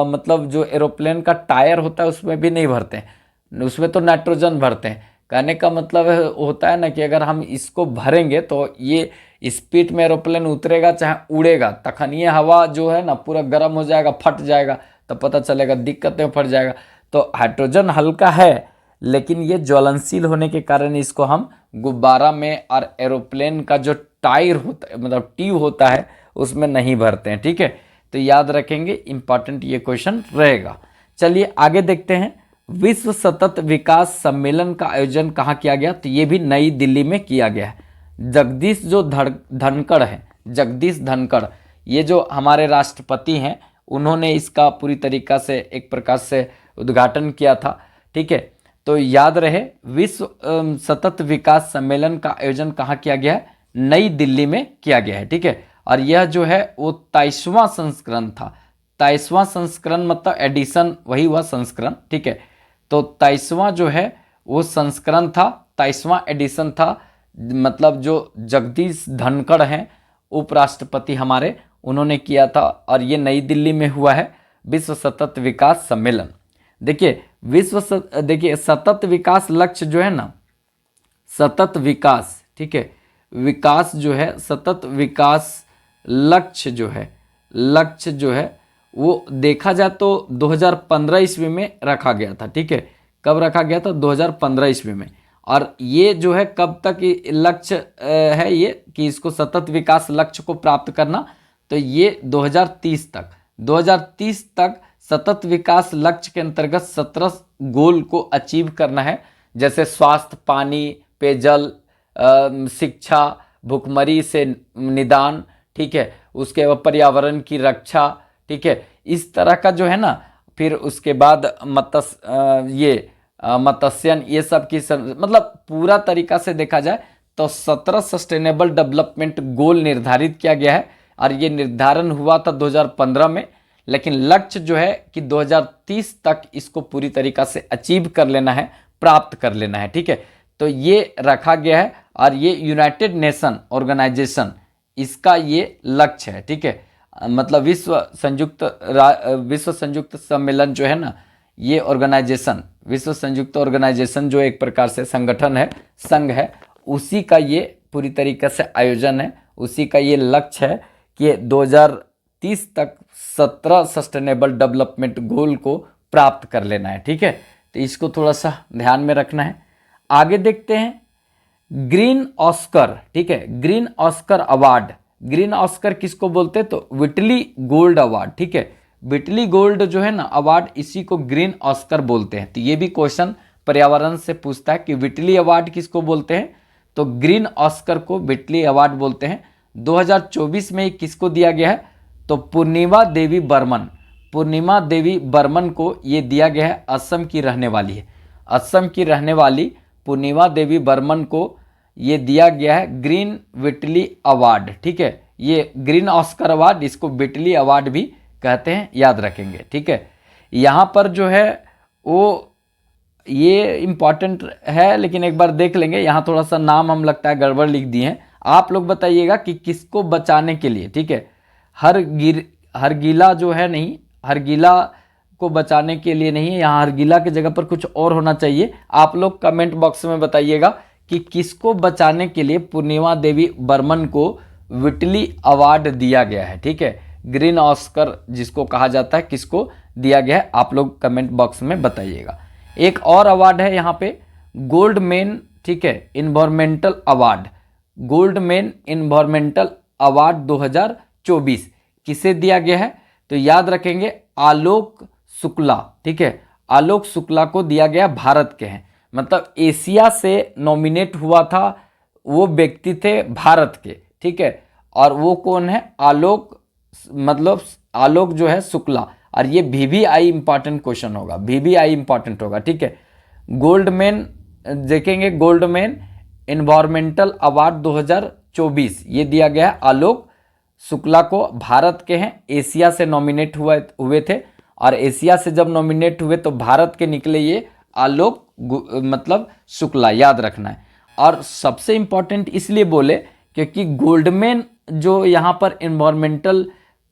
मतलब जो एरोप्लेन का टायर होता है उसमें भी नहीं भरते हैं, उसमें तो नाइट्रोजन भरते हैं। कहने का मतलब होता है ना कि अगर हम इसको भरेंगे तो ये स्पीड में एरोप्लेन उतरेगा चाहे उड़ेगा, तखन ये हवा जो है ना पूरा गर्म हो जाएगा, फट जाएगा, तो पता चलेगा दिक्कत में फट जाएगा। तो हाइड्रोजन हल्का है लेकिन ये ज्वलनशील होने के कारण इसको हम गुब्बारा में और एरोप्लेन का जो टायर होता है मतलब ट्यूब होता है उसमें नहीं भरते हैं, ठीक है। तो याद रखेंगे, इंपॉर्टेंट ये क्वेश्चन रहेगा। चलिए आगे देखते हैं। विश्व सतत विकास सम्मेलन का आयोजन कहाँ किया गया, तो ये भी नई दिल्ली में किया गया है। जगदीश जो धनखड़ है, जगदीश धनखड़, ये जो हमारे राष्ट्रपति हैं, उन्होंने इसका पूरी तरीका से एक प्रकार से उद्घाटन किया था, ठीक है। तो याद रहे, विश्व सतत विकास सम्मेलन का आयोजन कहाँ किया गया है, नई दिल्ली में किया गया है, ठीक है। और यह जो है वो 23वां संस्करण था। 23वां संस्करण मतलब एडिशन वही हुआ संस्करण, ठीक है। तो 23वां जो है वो संस्करण था, 23वां एडिशन था। मतलब जो जगदीश धनखड़ हैं उपराष्ट्रपति हमारे, उन्होंने किया था और ये नई दिल्ली में हुआ है विश्व सतत विकास सम्मेलन। देखिए देखिए सतत विकास लक्ष्य जो है ना, सतत विकास, ठीक है, विकास जो है सतत विकास लक्ष्य जो है वो देखा जाए तो 2015 ईस्वी में रखा गया था, ठीक है। कब रखा गया था, 2015 ईस्वी में। और ये जो है कब तक लक्ष्य है ये कि इसको सतत विकास लक्ष्य को प्राप्त करना, तो ये 2030 तक सतत विकास लक्ष्य के अंतर्गत 17 गोल को अचीव करना है, जैसे स्वास्थ्य, पानी, पेयजल, शिक्षा, भुखमरी से निदान, ठीक है, उसके बाद पर्यावरण की रक्षा, ठीक है, इस तरह का जो है ना। फिर उसके बाद मत्स्यन, ये सब की मतलब पूरा तरीका से देखा जाए तो 17 सस्टेनेबल डेवलपमेंट गोल निर्धारित किया गया है। और ये निर्धारण हुआ था 2015 में, लेकिन लक्ष्य जो है कि 2030 तक इसको पूरी तरीका से अचीव कर लेना है, प्राप्त कर लेना है, ठीक है। तो ये रखा गया है और ये यूनाइटेड नेशन ऑर्गेनाइजेशन इसका ये लक्ष्य है, ठीक है। मतलब विश्व संयुक्त सम्मेलन जो है ना, ये ऑर्गेनाइजेशन, विश्व संयुक्त ऑर्गेनाइजेशन जो एक प्रकार से संगठन है, संघ है, उसी का ये पूरी तरीके से आयोजन है, उसी का ये लक्ष्य है कि 2030 तक 17 सस्टेनेबल डेवलपमेंट गोल को प्राप्त कर लेना है। ठीक है, तो इसको थोड़ा सा ध्यान में रखना है। आगे देखते हैं ग्रीन ऑस्कर। ठीक है, green Oscar award, green Oscar किसको बोलते हैं, तो विटली गोल्ड अवार्ड। ठीक है, विटली गोल्ड जो है ना अवार्ड, इसी को ग्रीन ऑस्कर बोलते हैं। तो ये भी क्वेश्चन पर्यावरण से पूछता है कि विटली अवार्ड किसको बोलते हैं, तो ग्रीन ऑस्कर को विटली अवार्ड बोलते हैं। 2024 में किसको दिया गया है, तो पूर्णिमा देवी बर्मन, पूर्णिमा देवी बर्मन को ये दिया गया है। असम की रहने वाली है, असम की रहने वाली पूर्णिमा देवी बर्मन को ये दिया गया है ग्रीन विटली अवार्ड। ठीक है, ये ग्रीन ऑस्कर अवार्ड, इसको विटली अवार्ड भी कहते हैं, याद रखेंगे। ठीक है, यहाँ पर जो है वो ये इम्पॉर्टेंट है, लेकिन एक बार देख लेंगे। यहाँ थोड़ा सा नाम हम लगता है गड़बड़ लिख दिए हैं। आप लोग बताइएगा कि किसको बचाने के लिए। ठीक है, हरगिला जो है नहीं, हरगिला को बचाने के लिए नहीं है, यहाँ हरगिला की जगह पर कुछ और होना चाहिए। आप लोग कमेंट बॉक्स में बताइएगा कि किसको बचाने के लिए पूर्णिमा देवी बर्मन को विटली अवार्ड दिया गया है। ठीक है, ग्रीन ऑस्कर जिसको कहा जाता है, किसको दिया गया है, आप लोग कमेंट बॉक्स में बताइएगा। एक और अवार्ड है यहाँ पे गोल्ड मैन। ठीक है, environmental award, gold man environmental award 2024 किसे दिया गया है, तो याद रखेंगे आलोक शुक्ला। ठीक है, आलोक शुक्ला को दिया गया, भारत के हैं, मतलब एशिया से नॉमिनेट हुआ था वो व्यक्ति थे भारत के। ठीक है, और वो कौन है, आलोक, मतलब आलोक जो है शुक्ला। और ये VVI इंपॉर्टेंट क्वेश्चन होगा, VVI इंपॉर्टेंट होगा। ठीक है, गोल्ड मैन देखेंगे, गोल्ड मैन इन्वायरमेंटल अवार्ड 2024 ये दिया गया है आलोक शुक्ला को, भारत के हैं, एशिया से नॉमिनेट हुए थे। और एशिया से जब नॉमिनेट हुए तो भारत के निकले ये आलोक मतलब शुक्ला, याद रखना है। और सबसे इंपॉर्टेंट इसलिए बोले क्योंकि गोल्डमैन जो यहाँ पर इन्वायरमेंटल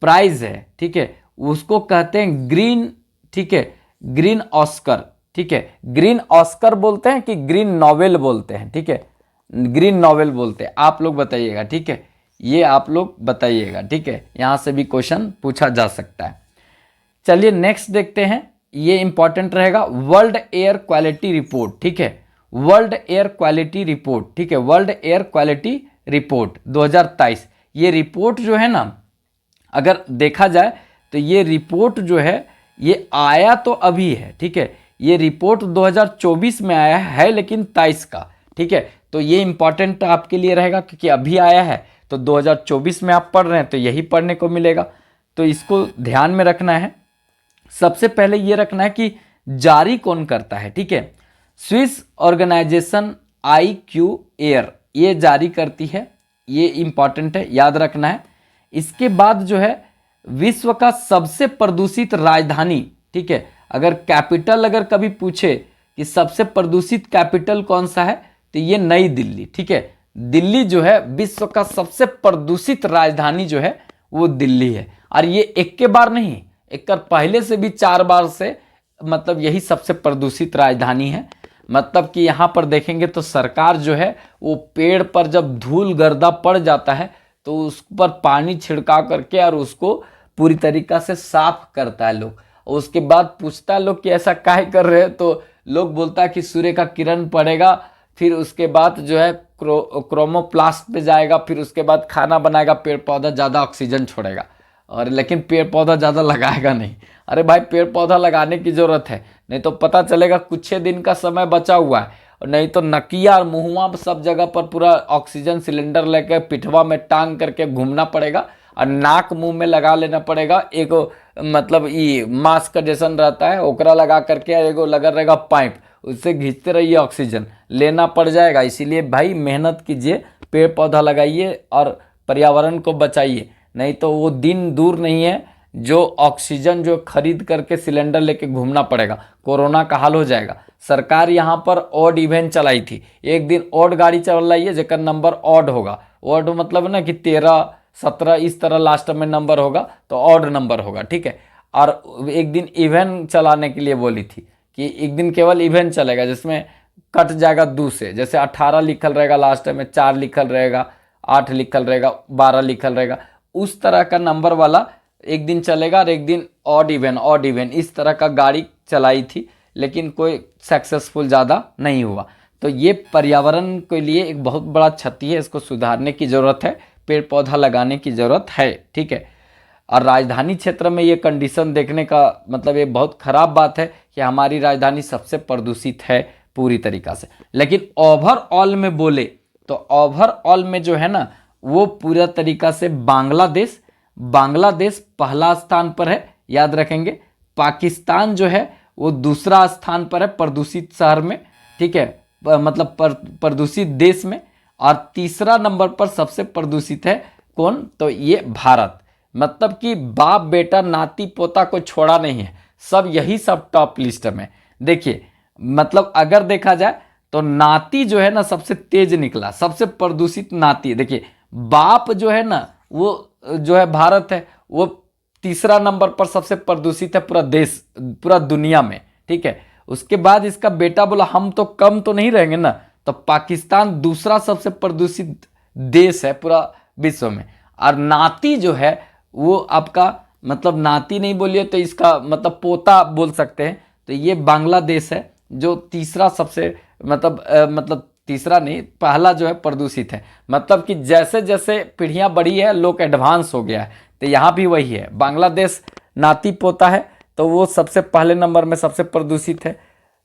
प्राइज है, ठीक है, उसको कहते हैं ग्रीन। ठीक है, ग्रीन ऑस्कर। ठीक है, ग्रीन ऑस्कर बोलते हैं कि ग्रीन नोबेल बोलते हैं। ठीक है, ग्रीन नोबेल बोलते हैं, आप लोग बताइएगा। ठीक है, ये आप लोग बताइएगा। ठीक है, यहाँ से भी क्वेश्चन पूछा जा सकता है। चलिए नेक्स्ट देखते हैं, ये इंपॉर्टेंट रहेगा, वर्ल्ड एयर क्वालिटी रिपोर्ट। ठीक है, वर्ल्ड एयर क्वालिटी रिपोर्ट। ठीक है, वर्ल्ड एयर क्वालिटी रिपोर्ट 2023। ये रिपोर्ट जो है ना, अगर देखा जाए तो ये रिपोर्ट जो है ये आया तो अभी है। ठीक है, ये रिपोर्ट 2024 में आया है, लेकिन 23 का। ठीक है, तो ये इंपॉर्टेंट आपके लिए रहेगा क्योंकि अभी आया है, तो 2024 में आप पढ़ रहे हैं तो यही पढ़ने को मिलेगा, तो इसको ध्यान में रखना है। सबसे पहले ये रखना है कि जारी कौन करता है। ठीक है, स्विस ऑर्गेनाइजेशन IQ एयर ये जारी करती है, ये इंपॉर्टेंट है, याद रखना है। इसके बाद जो है विश्व का सबसे प्रदूषित राजधानी। ठीक है, अगर कैपिटल अगर कभी पूछे कि सबसे प्रदूषित कैपिटल कौन सा है, तो ये नई दिल्ली। ठीक है, दिल्ली जो है विश्व का सबसे प्रदूषित राजधानी जो है वो दिल्ली है। और ये एक के बार नहीं, एक पहले से भी 4 बार से मतलब यही सबसे प्रदूषित राजधानी है। मतलब कि यहाँ पर देखेंगे तो सरकार जो है वो पेड़ पर जब धूल गर्दा पड़ जाता है तो उस पर पानी छिड़काव करके और उसको पूरी तरीक़ा से साफ करता है लोग। और उसके बाद पूछता है लोग कि ऐसा काहे कर रहे हैं, तो लोग बोलता है कि सूर्य का किरण पड़ेगा, फिर उसके बाद जो है क्रोमोप्लास्ट पे जाएगा, फिर उसके बाद खाना बनाएगा, पेड़ पौधा ज़्यादा ऑक्सीजन छोड़ेगा। और लेकिन पेड़ पौधा ज़्यादा लगाएगा नहीं। अरे भाई, पेड़ पौधा लगाने की ज़रूरत है, नहीं तो पता चलेगा कुछ ही दिन का समय बचा हुआ है, और नहीं तो नकिया और मुहुआ सब जगह पर पूरा ऑक्सीजन सिलेंडर लेकर पिठवा में टांग करके घूमना पड़ेगा, और नाक मुंह में लगा लेना पड़ेगा। एगो मतलब ये मास्क जैसन रहता है, ओकरा लगा करके एगो लगा रहेगा पाइप, उससे खींचते रहिए, ऑक्सीजन लेना पड़ जाएगा। इसीलिए भाई मेहनत कीजिए, पेड़ पौधा लगाइए और पर्यावरण को बचाइए, नहीं तो वो दिन दूर नहीं है जो ऑक्सीजन जो खरीद करके सिलेंडर लेके घूमना पड़ेगा, कोरोना का हाल हो जाएगा। सरकार यहाँ पर ऑड इवेंट चलाई थी, एक दिन ऑड गाड़ी चल रही है जेकर नंबर ऑड होगा। ऑड मतलब ना कि 13, 17 इस तरह लास्ट में नंबर होगा तो ऑड नंबर होगा। ठीक है, और एक दिन इवेंट चलाने के लिए बोली थी कि एक दिन केवल इवेंट चलेगा जिसमें कट जाएगा 2 से, जैसे 18 लिखल रहेगा लास्ट में, 4 लिखल रहेगा, 8 लिखल रहेगा, 12 लिखल रहेगा, उस तरह का नंबर वाला एक दिन चलेगा और एक दिन ऑड इवन इस तरह का गाड़ी चलाई थी, लेकिन कोई सक्सेसफुल ज़्यादा नहीं हुआ। तो ये पर्यावरण के लिए एक बहुत बड़ा क्षति है, इसको सुधारने की ज़रूरत है, पेड़ पौधा लगाने की ज़रूरत है, ठीक है। और राजधानी क्षेत्र में ये कंडीशन देखने का मतलब ये बहुत ख़राब बात है कि हमारी राजधानी सबसे प्रदूषित है पूरी तरीक़ा से। लेकिन ओवरऑल में बोले तो ओवरऑल में जो है ना वो पूरा तरीक़ा से बांग्लादेश पहला स्थान पर है, याद रखेंगे। पाकिस्तान जो है वो दूसरा स्थान पर है प्रदूषित शहर में, ठीक है, मतलब प्रदूषित देश में। और तीसरा नंबर पर सबसे प्रदूषित है कौन, तो ये भारत। मतलब कि बाप बेटा नाती पोता को छोड़ा नहीं है, सब यही सब टॉप लिस्ट में। देखिए मतलब अगर देखा जाए तो नाती जो है ना सबसे तेज निकला, सबसे प्रदूषित नाती। देखिए बाप जो है ना वो जो है भारत है, वो तीसरा नंबर पर सबसे प्रदूषित है पूरा देश, पूरा दुनिया में, ठीक है। उसके बाद इसका बेटा बोला हम तो कम तो नहीं रहेंगे ना, तो पाकिस्तान दूसरा सबसे प्रदूषित देश है पूरा विश्व में। और नाती जो है वो आपका मतलब नाती नहीं बोलिए तो इसका मतलब पोता बोल सकते हैं, तो ये बांग्लादेश है जो तीसरा सबसे मतलब तीसरा नहीं पहला जो है प्रदूषित है। मतलब कि जैसे जैसे पीढ़ियां बढ़ी है लोग एडवांस हो गया है, तो यहाँ भी वही है, बांग्लादेश नाती पोता है तो वो सबसे पहले नंबर में सबसे प्रदूषित है।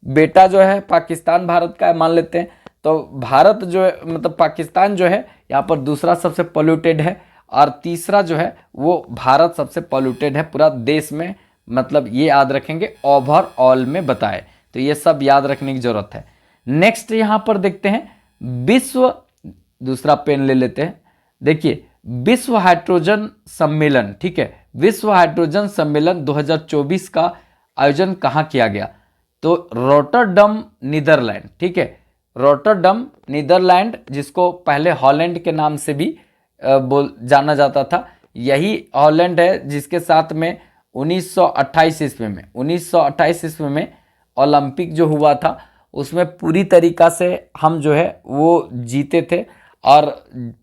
बेटा जो है पाकिस्तान भारत का है मान लेते हैं, तो भारत जो है मतलब पाकिस्तान जो है यहाँ पर दूसरा सबसे पोल्यूटेड है, और तीसरा जो है वो भारत सबसे पोल्यूटेड है पूरा देश में। मतलब ये याद रखेंगे ओवरऑल में बताए, तो ये सब याद रखने की जरूरत है। नेक्स्ट यहाँ पर देखते हैं विश्व, दूसरा पेन ले लेते हैं। देखिए विश्व हाइड्रोजन सम्मेलन, ठीक है, विश्व हाइड्रोजन सम्मेलन 2024 का आयोजन कहाँ किया गया, तो रोटरडम नीदरलैंड, ठीक है। रोटरडम नीदरलैंड जिसको पहले हॉलैंड के नाम से भी जाना जाता था, यही हॉलैंड है जिसके साथ में 1928 ईस्वी में ओलंपिक जो हुआ था उसमें पूरी तरीक़ा से हम जो है वो जीते थे, और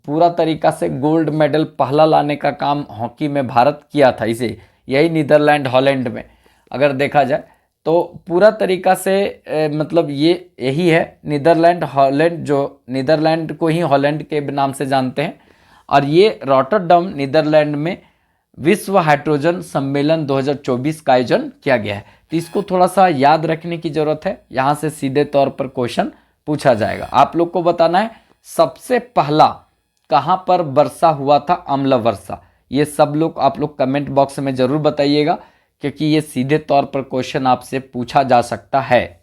पूरा तरीक़ा से गोल्ड मेडल पहला लाने का काम हॉकी में भारत किया था। इसे यही नीदरलैंड हॉलैंड में अगर देखा जाए तो पूरा तरीक़ा से मतलब ये यही है नीदरलैंड हॉलैंड, जो नीदरलैंड को ही हॉलैंड के नाम से जानते हैं। और ये रोटरडम नीदरलैंड में विश्व हाइड्रोजन सम्मेलन 2024 का आयोजन किया गया है। तो इसको थोड़ा सा याद रखने की जरूरत है, यहाँ से सीधे तौर पर क्वेश्चन पूछा जाएगा। आप लोग को बताना है सबसे पहला कहाँ पर वर्षा हुआ था, अम्ल वर्षा। ये सब लोग आप लोग कमेंट बॉक्स में जरूर बताइएगा, क्योंकि ये सीधे तौर पर क्वेश्चन आपसे पूछा जा सकता है।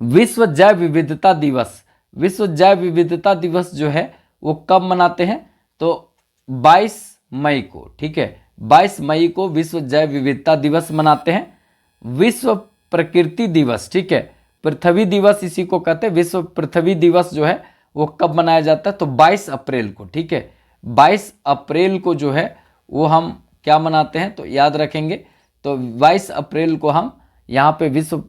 विश्व जैव विविधता दिवस, विश्व जैव विविधता दिवस जो है वो कब मनाते हैं, तो 22 मई को, ठीक है, 22 मई को विश्व जैव विविधता दिवस मनाते हैं। विश्व प्रकृति दिवस, ठीक है, पृथ्वी दिवस इसी को कहते हैं। विश्व पृथ्वी दिवस जो है वो कब मनाया जाता है, तो 22 अप्रैल को, ठीक है, 22 अप्रैल को जो है वो हम क्या मनाते हैं, तो याद रखेंगे। तो 22 अप्रैल को हम यहाँ पे विश्व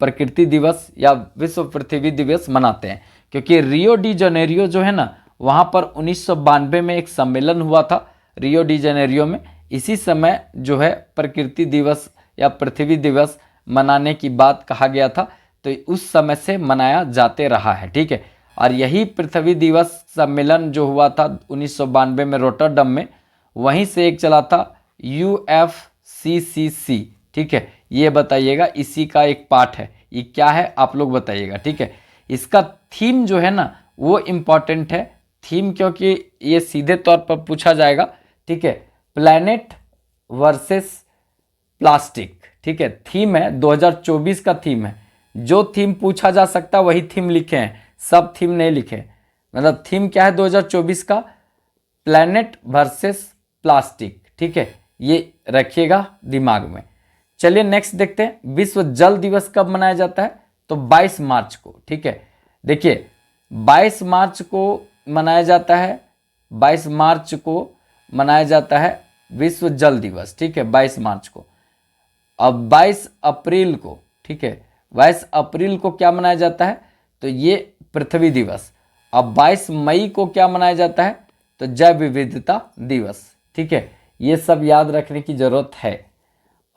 प्रकृति दिवस या विश्व पृथ्वी दिवस मनाते हैं, क्योंकि रियो डी जनेरियो जो है ना वहाँ पर 1992 में एक सम्मेलन हुआ था रियो डी जनेरियो में। इसी समय जो है प्रकृति दिवस या पृथ्वी दिवस मनाने की बात कहा गया था, तो उस समय से मनाया जाते रहा है, ठीक है। और यही पृथ्वी दिवस सम्मेलन जो हुआ था 1992 में रोटरडम में, वहीं से एक चला था UFCCC, ठीक है। ये बताइएगा, इसी का एक पार्ट है, ये क्या है आप लोग बताइएगा, ठीक है। इसका थीम जो है ना वो इम्पॉर्टेंट है, थीम क्योंकि ये सीधे तौर पर पूछा जाएगा, ठीक है। प्लैनेट वर्सेस प्लास्टिक, ठीक है, थीम है 2024 का थीम है। जो थीम पूछा जा सकता है वही थीम लिखे हैं, सब थीम नहीं लिखे। मतलब थीम क्या है 2024 का, प्लैनेट वर्सेस प्लास्टिक, ठीक है, ये रखिएगा दिमाग में। चलिए नेक्स्ट देखते हैं, विश्व जल दिवस कब मनाया जाता है, तो 22 मार्च को, ठीक है। देखिए 22 मार्च को मनाया जाता है, 22 मार्च को मनाया जाता है विश्व जल दिवस, ठीक है, 22 मार्च को। अब 22 अप्रैल को, ठीक है, 22 अप्रैल को क्या मनाया जाता है, तो ये पृथ्वी दिवस। अब 22 मई को क्या मनाया जाता है, तो जैव विविधता दिवस। ठीक है, ये सब याद रखने की जरूरत है।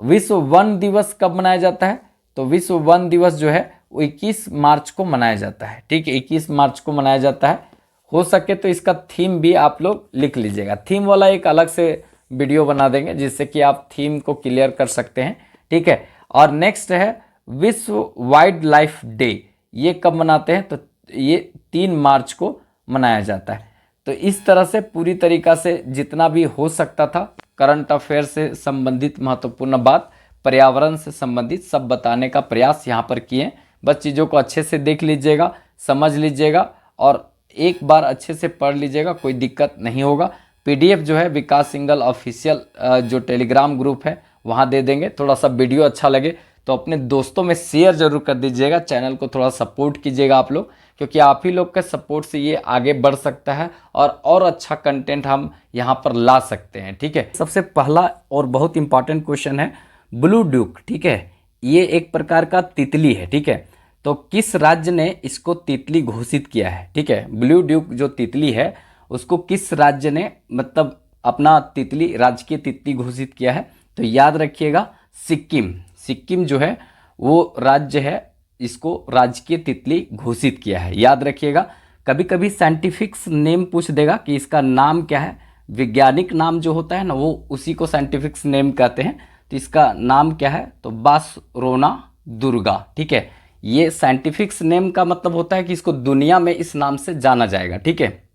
विश्व वन दिवस कब मनाया जाता है? तो विश्व वन दिवस जो है वो 21 मार्च को मनाया जाता है। ठीक है, 21 मार्च को मनाया जाता है। हो सके तो इसका थीम भी आप लोग लिख लीजिएगा। थीम वाला एक अलग से वीडियो बना देंगे जिससे कि आप थीम को क्लियर कर सकते हैं। ठीक है, और नेक्स्ट है विश्व वाइल्ड लाइफ डे। ये कब मनाते हैं? तो ये 3 मार्च को मनाया जाता है। तो इस तरह से पूरी तरीका से जितना भी हो सकता था करंट अफेयर से संबंधित महत्वपूर्ण बात, पर्यावरण से संबंधित सब बताने का प्रयास यहाँ पर किए। बस चीज़ों को अच्छे से देख लीजिएगा, समझ लीजिएगा और एक बार अच्छे से पढ़ लीजिएगा, कोई दिक्कत नहीं होगा। पीडीएफ जो है विकास सिंघल ऑफिशियल जो टेलीग्राम ग्रुप है वहाँ दे देंगे। थोड़ा सा वीडियो अच्छा लगे तो अपने दोस्तों में शेयर जरूर कर दीजिएगा। चैनल को थोड़ा सपोर्ट कीजिएगा आप लोग, क्योंकि आप ही लोग के सपोर्ट से ये आगे बढ़ सकता है और अच्छा कंटेंट हम यहाँ पर ला सकते हैं। ठीक है, सबसे पहला और बहुत इंपॉर्टेंट क्वेश्चन है ब्लू ड्यूक। ठीक है, ये एक प्रकार का तितली है। ठीक है, तो किस राज्य ने इसको तितली घोषित किया है? ठीक है, ब्लू ड्यूक जो तितली है उसको किस राज्य ने मतलब अपना तितली, राजकीय तितली घोषित किया है? तो याद रखिएगा सिक्किम। सिक्किम जो है वो राज्य है, इसको राजकीय तितली घोषित किया है। याद रखिएगा। कभी कभी साइंटिफिक नेम पूछ देगा कि इसका नाम क्या है। वैज्ञानिक नाम जो होता है ना वो उसी को साइंटिफिक नेम कहते हैं। तो इसका नाम क्या है? तो बासरोना दुर्गा। ठीक है, ये साइंटिफिक नेम का मतलब होता है कि इसको दुनिया में इस नाम से जाना जाएगा। ठीक है,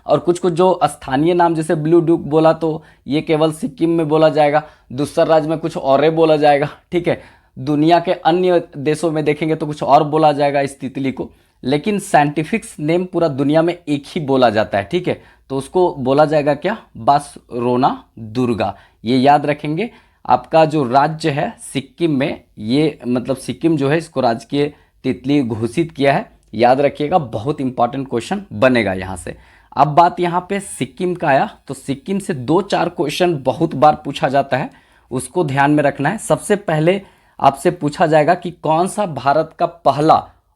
और कुछ कुछ जो स्थानीय नाम जैसे ब्लू ड्यूक बोला तो ये केवल सिक्किम में बोला जाएगा, दूसरा राज्य में कुछ और बोला जाएगा। ठीक है, दुनिया के अन्य देशों में देखेंगे तो कुछ और बोला जाएगा इस तितली को, लेकिन साइंटिफिक नेम पूरा दुनिया में एक ही बोला जाता है। ठीक है, तो उसको बोला जाएगा क्या? बासरोना दुर्गा। ये याद रखेंगे। आपका जो राज्य है सिक्किम में, ये मतलब सिक्किम जो है इसको राजकीय तितली घोषित किया है। याद रखिएगा, बहुत इंपॉर्टेंट क्वेश्चन बनेगा यहाँ से। अब बात यहाँ पे सिक्किम का आया तो सिक्किम से 2-4 क्वेश्चन बहुत बार पूछा जाता है, उसको ध्यान में रखना है। सबसे पहले आपसे पूछा जाएगा कि कौन सा भारत का पहला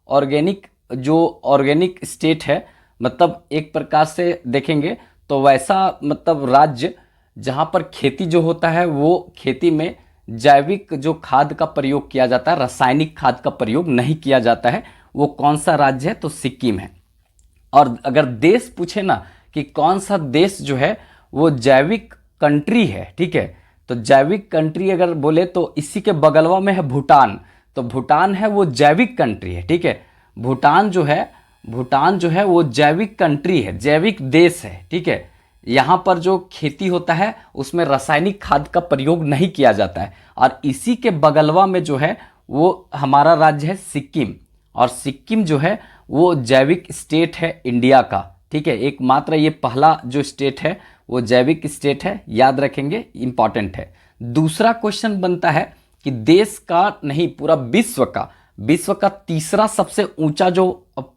ऑर्गेनिक स्टेट है। मतलब एक प्रकार से देखेंगे तो वैसा मतलब राज्य जहाँ पर खेती जो होता है वो खेती में जैविक जो खाद का प्रयोग किया जाता है, रासायनिक खाद का प्रयोग नहीं किया जाता है, वो कौन सा राज्य है? तो सिक्किम है। और अगर देश पूछे ना कि कौन सा देश जो है वो जैविक कंट्री है, ठीक है, तो जैविक कंट्री अगर बोले तो इसी के बगलवा में है भूटान। तो भूटान है वो जैविक कंट्री है। ठीक है, भूटान जो है वो जैविक कंट्री है, जैविक देश है। ठीक है, यहाँ पर जो खेती होता है उसमें रासायनिक खाद का प्रयोग नहीं किया जाता है। और इसी के बगलवा में जो है वो हमारा राज्य है सिक्किम, और सिक्किम जो है वो जैविक स्टेट है इंडिया का। ठीक है, एकमात्र ये पहला जो स्टेट है वो जैविक स्टेट है। याद रखेंगे, इंपॉर्टेंट है। दूसरा क्वेश्चन बनता है कि देश का नहीं पूरा विश्व का तीसरा सबसे ऊंचा जो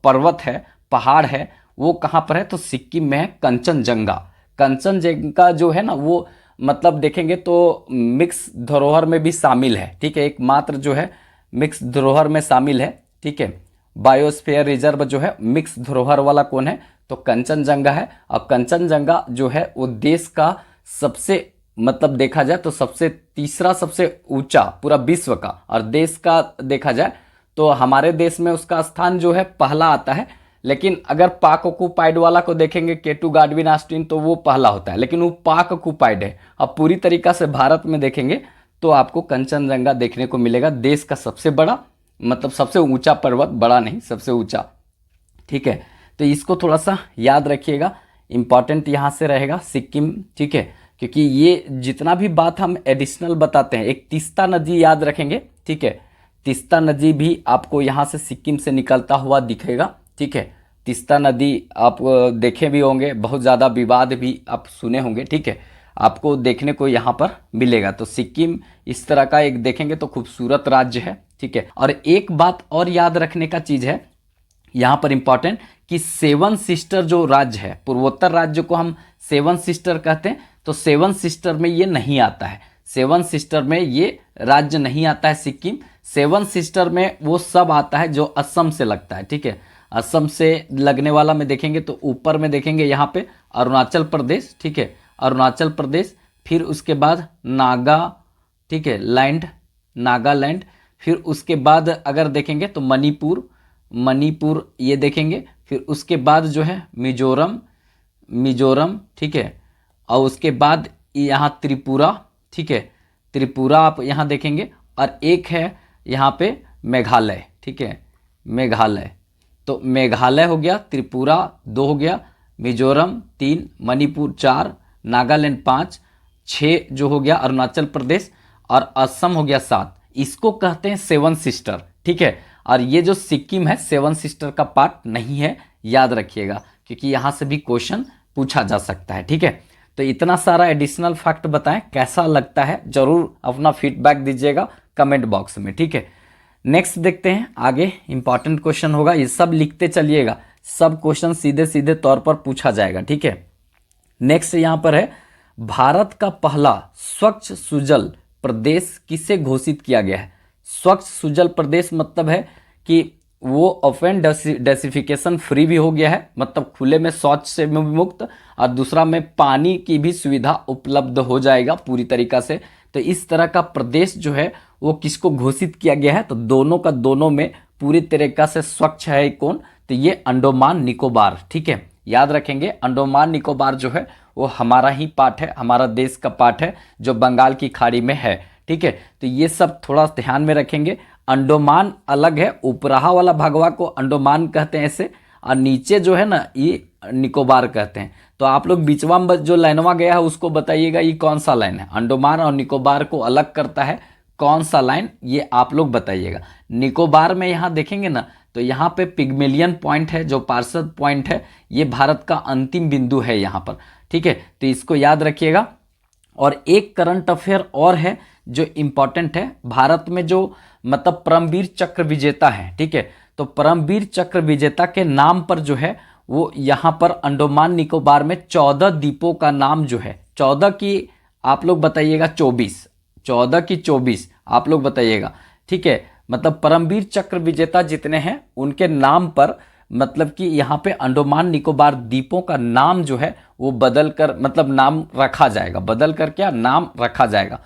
पर्वत है, पहाड़ है, वो कहाँ पर है? तो सिक्किम में है, कंचनजंगा। कंचनजंगा जो है ना वो मतलब देखेंगे तो मिक्स धरोहर में भी शामिल है। ठीक है, एकमात्र जो है मिक्स धरोहर में शामिल है। ठीक है, बायोस्फीयर रिजर्व जो है मिक्स धरोहर वाला कौन है? तो कंचनजंगा है। और कंचनजंगा जो है वो देश का सबसे मतलब देखा जाए तो तीसरा सबसे ऊंचा पूरा विश्व का, और देश का देखा जाए तो हमारे देश में उसका स्थान जो है पहला आता है। लेकिन अगर पाक ऑक्युपाइड वाला को देखेंगे K2 गाडविन ऑस्टिन तो वो पहला होता है, लेकिन वो पाक ऑक्युपाइड है। अब पूरी तरीका से भारत में देखेंगे तो आपको कंचनजंगा देखने को मिलेगा, देश का सबसे बड़ा मतलब सबसे ऊंचा पर्वत, बड़ा नहीं सबसे ऊंचा। ठीक है, तो इसको थोड़ा सा याद रखिएगा, इंपॉर्टेंट यहाँ से रहेगा सिक्किम। ठीक है, क्योंकि ये जितना भी बात हम एडिशनल बताते हैं, एक तीस्ता नदी याद रखेंगे। ठीक है, तीस्ता नदी भी आपको यहाँ से सिक्किम से निकलता हुआ दिखेगा। ठीक है, तीस्ता नदी आप देखे भी होंगे, बहुत ज़्यादा विवाद भी आप सुने होंगे। ठीक है, आपको देखने को यहाँ पर मिलेगा। तो सिक्किम इस तरह का एक देखेंगे तो खूबसूरत राज्य है। ठीक है, और एक बात और याद रखने का चीज़ है यहाँ पर इंपॉर्टेंट कि 7 सिस्टर जो राज्य है, पूर्वोत्तर राज्य को हम 7 सिस्टर कहते हैं, तो 7 सिस्टर में ये नहीं आता है। 7 सिस्टर में ये राज्य नहीं आता है सिक्किम। 7 सिस्टर में वो सब आता है जो असम से लगता है। ठीक है, असम से लगने वाला में देखेंगे तो ऊपर में देखेंगे यहाँ पे अरुणाचल प्रदेश, ठीक है, अरुणाचल प्रदेश, फिर उसके बाद नागा, ठीक है, लैंड, नागालैंड, फिर उसके बाद अगर देखेंगे तो मणिपुर, मणिपुर ये देखेंगे, फिर उसके बाद जो है मिजोरम, मिजोरम, ठीक है, और उसके बाद यहाँ त्रिपुरा, ठीक है, त्रिपुरा आप यहाँ देखेंगे, और एक है यहाँ पे मेघालय, ठीक है, मेघालय। तो मेघालय हो गया, त्रिपुरा 2 हो गया, मिजोरम 3, मणिपुर 4, नागालैंड 5, 6 जो हो गया अरुणाचल प्रदेश, और असम हो गया 7। इसको कहते हैं 7 सिस्टर, ठीक है। और ये जो सिक्किम है 7 सिस्टर का पार्ट नहीं है, याद रखिएगा, क्योंकि यहाँ से भी क्वेश्चन पूछा जा सकता है, ठीक है। तो इतना सारा एडिशनल फैक्ट बताएं, कैसा लगता है जरूर अपना फीडबैक दीजिएगा कमेंट बॉक्स में, ठीक है। नेक्स्ट देखते हैं आगे, इंपॉर्टेंट क्वेश्चन होगा, ये सब लिखते चलिएगा, सब क्वेश्चन सीधे सीधे तौर पर पूछा जाएगा, ठीक है। नेक्स्ट यहाँ पर है, भारत का पहला स्वच्छ सुजल प्रदेश किसे घोषित किया गया है। स्वच्छ सुजल प्रदेश मतलब है कि वो ओपन डेसिफिकेशन फ्री भी हो गया है, मतलब खुले में शौच से भी मुक्त, और दूसरा में पानी की भी सुविधा उपलब्ध हो जाएगा पूरी तरीका से। तो इस तरह का प्रदेश जो है वो किसको घोषित किया गया है, तो दोनों का दोनों में पूरी तरीका से स्वच्छ है कौन, तो ये अंडमान निकोबार, ठीक है। याद रखेंगे अंडमान निकोबार जो है वो हमारा ही पार्ट है, हमारा देश का पार्ट है जो बंगाल की खाड़ी में है, ठीक है। तो ये सब थोड़ा ध्यान में रखेंगे। अंडमान अलग है, ऊपरहा वाला भगवा को अंडमान कहते हैं ऐसे, और नीचे जो है ना ये निकोबार कहते हैं। तो आप लोग बीचवा में जो लाइनवा गया है उसको बताइएगा ये कौन सा लाइन है, अंडमान और निकोबार को अलग करता है कौन सा लाइन, ये आप लोग बताइएगा। निकोबार में यहाँ देखेंगे ना तो यहाँ पे पिग्मेलियन पॉइंट है जो पार्षद पॉइंट है, ये भारत का अंतिम बिंदु है यहाँ पर, ठीक है। तो इसको याद रखिएगा। और एक करंट अफेयर और है जो इम्पॉर्टेंट है, भारत में जो मतलब परमवीर चक्र विजेता है, ठीक है, तो परमवीर चक्र विजेता के नाम पर जो है वो यहाँ पर अंडमान निकोबार में 14 द्वीपों का नाम जो है, 14 की आप लोग बताइएगा 24, 14 की 24 आप लोग बताइएगा, ठीक है। मतलब परमवीर चक्र विजेता जितने हैं उनके नाम पर मतलब कि यहाँ पे अंडमान निकोबार द्वीपों का नाम जो है वो बदल कर मतलब नाम रखा जाएगा, बदल कर क्या नाम रखा जाएगा।